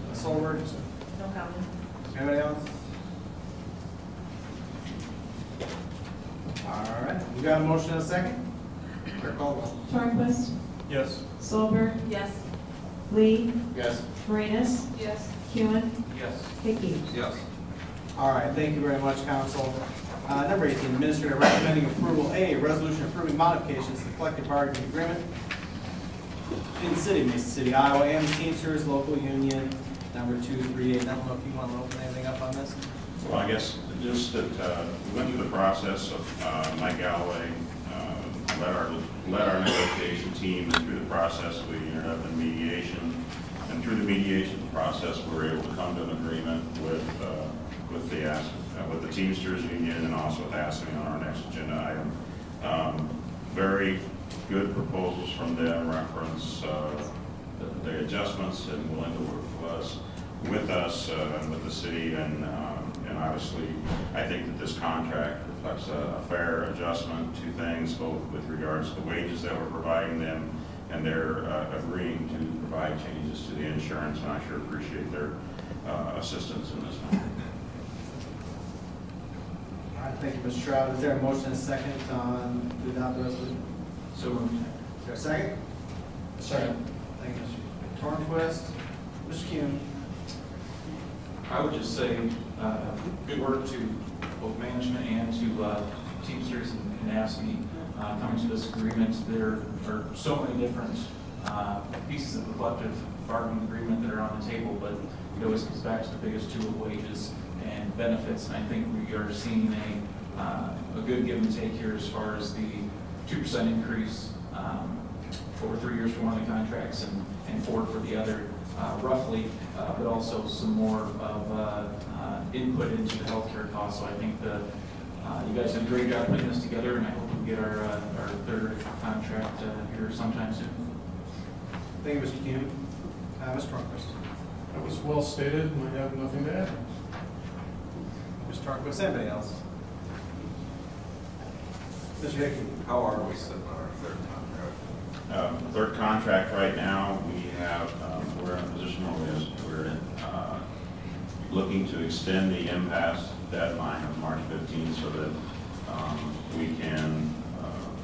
Ms. Solberg. No comment. Anybody else? All right, we got a motion and a second? Clerk Caldwell. Torquist, Yes. Solberg, Yes. Lee, Yes. Morenas, Yes. Hewen, Yes. Hickey. Yes. All right, thank you very much, council. Number 18, Administrator recommending approval, A, resolution approving modifications to the collective bargaining agreement in the city of Mason City, Iowa, and the Teamsters Local Union, number 238. I don't know if you want to open anything up on this? Well, I guess just that we went through the process of Mike Galloway, led our negotiation team, and through the process, we ended up in mediation. And through the mediation process, we were able to come to an agreement with the Teamsters Union and also with ASME on our next agenda item. Very good proposals from them, reference the adjustments, and willing to work with us and with the city, and obviously, I think that this contract reflects a fair adjustment to things, both with regards to the wages that we're providing them, and they're agreeing to provide changes to the insurance, and I sure appreciate their assistance in this matter. All right, thank you, Mr. Stroud. Is there a motion and a second to adopt the resolution? So moved. Is there a second? Second. Thank you, Mr. Tornquist. Mr. Kuhn. I would just say, good work to both management and to Teamsters and ASME coming to this agreement. There are so many different pieces of the collective bargaining agreement that are on the table, but it always comes back to the biggest two of wages and benefits. And I think we are seeing a good give and take here as far as the 2% increase for 3 years for one of the contracts and 4 for the other, roughly, but also some more of input into the healthcare costs. So I think you guys did a great job putting this together, and I hope we get our third contract here sometime soon. Thank you, Mr. Kuhn. Mr. Tornquist. That was well stated, and I have nothing to add. Mr. Tornquist, anybody else? Mr. Hickey. How are we sitting on our third contract? Third contract right now, we have, we're in a position where we're looking to extend the impasse deadline of March 15th so that we can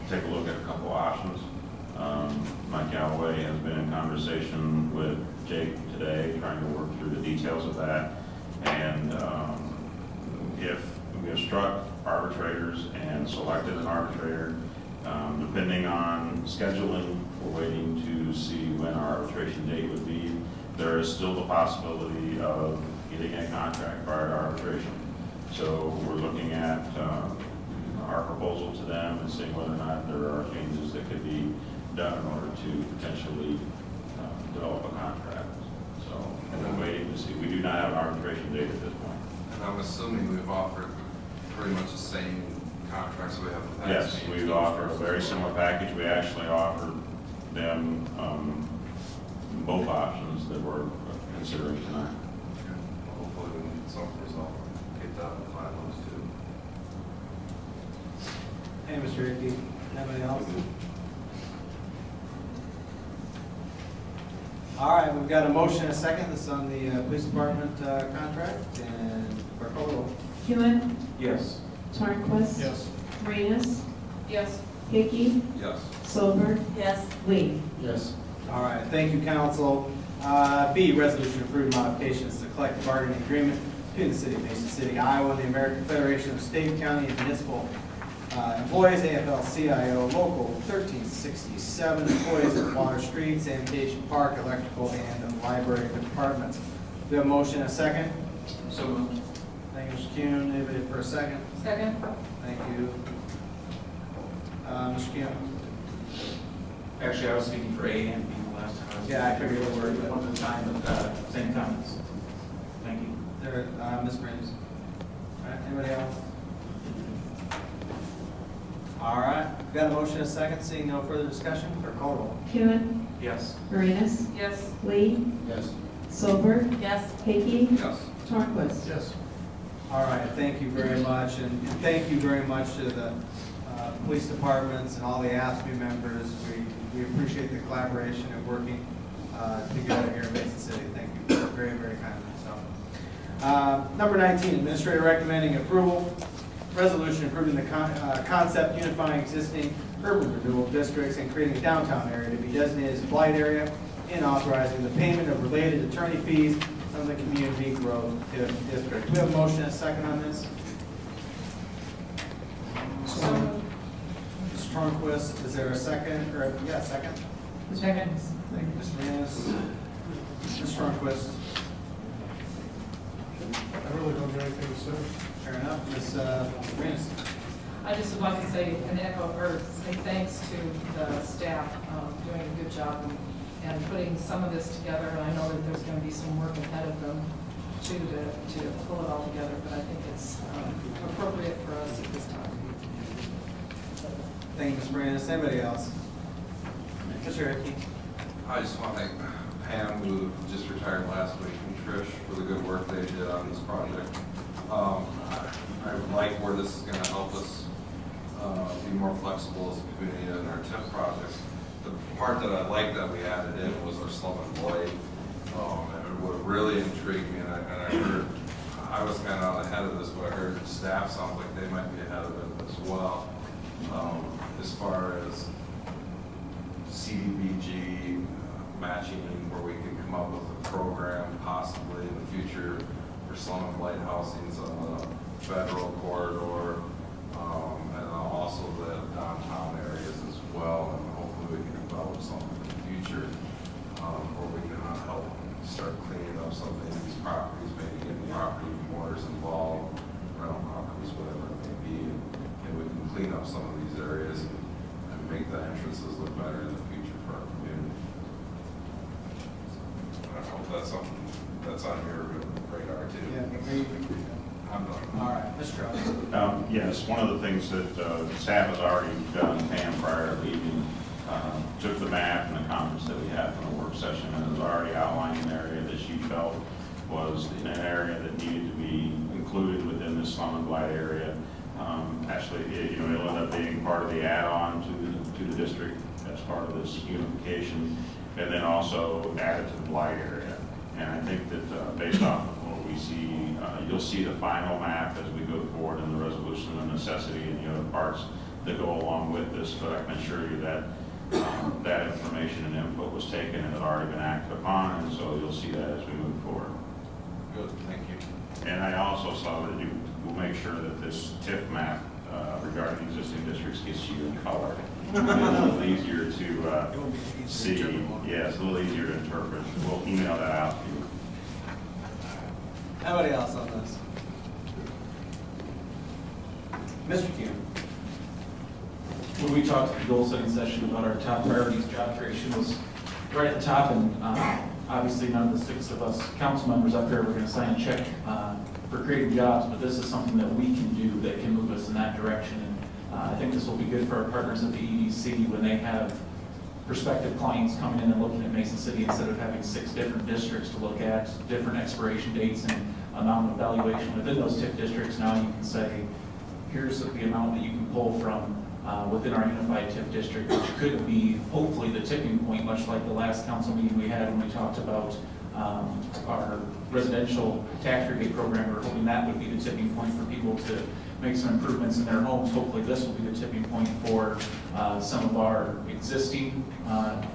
take a look at a couple options. Mike Galloway has been in conversation with Jake today, trying to work through the details of that. And if we have struck arbitrators and selected an arbitrator, depending on scheduling, we're waiting to see when our arbitration date would be. There is still the possibility of getting a contract prior to arbitration. So we're looking at our proposal to them and seeing whether or not there are changes that could be done in order to potentially develop a contract. So we're waiting to see. We do not have an arbitration date at this point. And I'm assuming we've offered pretty much the same contracts we have in the past. Yes, we've offered a very similar package. We actually offered them both options that we're considering tonight. Hopefully we can get something resolved, get that and find those two. Hey, Mr. Hickey. Anybody else? All right, we've got a motion and a second. This is on the police department contract, and clerk call the roll. Hewen, Yes. Torquist. Yes. Morenas, Yes. Hickey, Yes. Solberg, Yes. Lee. Yes. All right, thank you, council. B, resolution approving modifications to the collective bargaining agreement between the city of Mason City, Iowa, and the American Federation of State, County, and Municipal Employees, AFL-CIO, Local 1367, employees of Water Street, Sanitation, Park, Electrical, and Library Departments. Do we have a motion and a second? So moved. Thank you, Mr. Kuhn. Anybody for a second? Second. Thank you. Mr. Kuhn? Actually, I was speaking for A and B the last time. Yeah, I figured it would. One at a time, but same comments. Thank you. There, Ms. Briggs. All right, anybody else? All right, Got a motion and a second, seeing no further discussion, clerk call roll. Kuhn, Yes. Marinas, Yes. Lee, Yes. Solberg, Yes. Hickey, Yes. Torquist. Yes. All right, thank you very much, and thank you very much to the police departments and all the AFSCME members. We appreciate the collaboration and working together here in Mason City. Thank you very, very kindly. So, number 19, administrator recommending approval, resolution approving the concept unifying existing urban renewal districts and creating a downtown area to be designated as a blight area and authorizing the payment of related attorney fees from the community growth district. We have a motion and a second on this. Mr. Tornquist, is there a second, or, yeah, second? Second. Thank you, Mr. Manis. Mr. Tornquist, I really don't have anything to say. fair enough. Ms. Manis? I just would like to say an echo, or say thanks to the staff, doing a good job and putting some of this together. And I know that there's going to be some work ahead of them too to pull it all together, but I think it's appropriate for us at this time. Thank you, Ms. Manis. Anybody else? Mr. Hickey? I just want to thank Pam, who just retired last week, and Trish for the good work they did on this project. I like where this is going to help us be more flexible as a community in our TIP projects. The part that I like that we added in was our slum and blight. And what really intrigued me, and I heard, I was kind of ahead of this, but I heard staff sounds like they might be ahead of it as well. As far as CDBG matching, where we can come up with a program possibly in the future for slum and blight housings on the federal corridor, and also the downtown areas as well. And hopefully we can develop something in the future where we can help start cleaning up some of these properties, maybe getting property mortars involved, rental properties, whatever it may be, and we can clean up some of these areas and make the entrances look better in the future for our community. I hope that's something that's on your radar too. I'm done. All right, Mr. Strauss. Yes, one of the things that staff has already done, Pam, prior to leaving, took the map and the comments that we had from the work session and has already outlined an area that she felt was in an area that needed to be included within this slum and blight area. Actually, it'll end up being part of the add-on to the district as part of this unification, and then also added to the blight area. And I think that based off of what we see, you'll see the final map as we go forward in the resolution of necessity and the other parts that go along with this. But I can assure you that that information and input was taken and had already been acted upon, and so you'll see that as we move forward. Good, thank you. And I also saw that you will make sure that this TIF map regarding existing districts gets you in color. It's a little easier to see. Yeah, it's a little easier to interpret. We'll email that out to you. Anybody else on this? Mr. Kuhn? When we talked at the goal setting session about our top priorities, job creation was right at the top, and obviously none of the 6 of us council members up here were going to sign a check for creating jobs, but this is something that we can do that can move us in that direction. And I think this will be good for our partners at the EDC when they have prospective clients coming in and looking at Mason City, instead of having 6 different districts to look at, different expiration dates and amount of evaluation within those TIF districts. Now you can say, here's the amount that you can pull from within our unified TIF district, which could be hopefully the tipping point, much like the last council meeting we had when we talked about our residential tax rebate program. We're hoping that would be the tipping point for people to make some improvements in their homes. Hopefully this will be the tipping point for some of our existing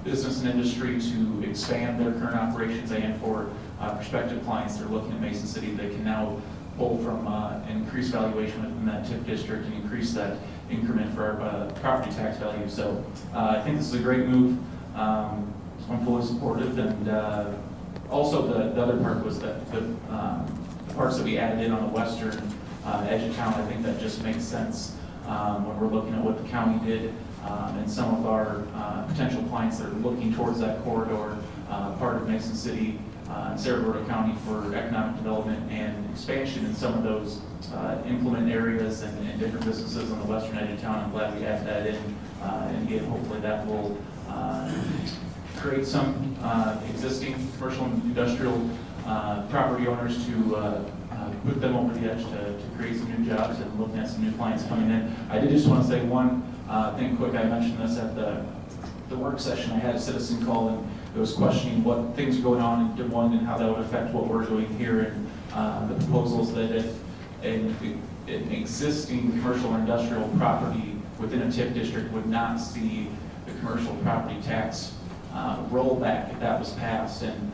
business and industry to expand their current operations, and for prospective clients that are looking at Mason City, they can now pull from increased valuation within that TIF district and increase that increment for our property tax value. So I think this is a great move. I'm fully supportive, and also the other part was that the parts that we added in on the western edge of town. I think that just makes sense when we're looking at what the county did, and some of our potential clients that are looking towards that corridor, part of Mason City and Saragordo County for economic development and expansion in some of those implement areas and different businesses on the western edge of town. I'm glad we added that in. And again, hopefully that will create some existing commercial and industrial property owners to put them over the edge to create some new jobs and looking at some new clients coming in. I did just want to say one thing quick. I mentioned this at the work session. I had a citizen call and it was questioning what things are going on in Des Moines and how that would affect what we're doing here, and the proposals that if an existing commercial or industrial property within a TIF district would not see the commercial property tax rollback if that was passed, and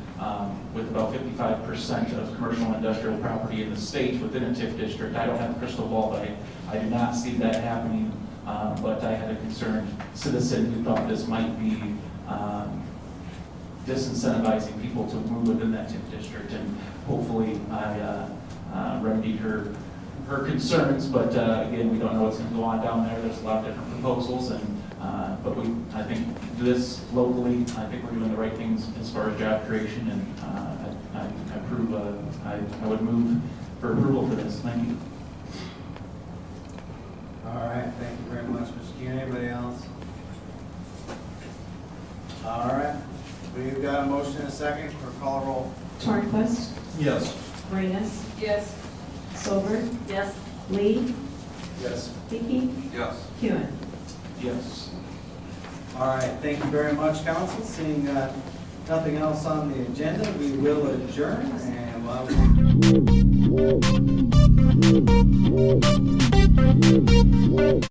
with about 55% of commercial and industrial property in the state within a TIF district, I don't have a crystal ball, but I do not see that happening. But I had a concerned citizen who thought this might be disincentivizing people to move within that TIF district, and hopefully I remedied her concerns, but again, we don't know what's going to go on down there. There's a lot of different proposals, and but I think this locally, I think we're doing the right things as far as job creation, and I approve. I would move for approval for this. Thank you. All right, thank you very much, Mr. Keene. Anybody else? All right, we've got a motion and a second for call roll. Tornquist, Yes. Morenas, Yes. Solberg, Yes. Lee, Yes. Hickey, Yes. Hewen. Yes. All right, thank you very much, council. Seeing nothing else on the agenda, we will adjourn, and we'll have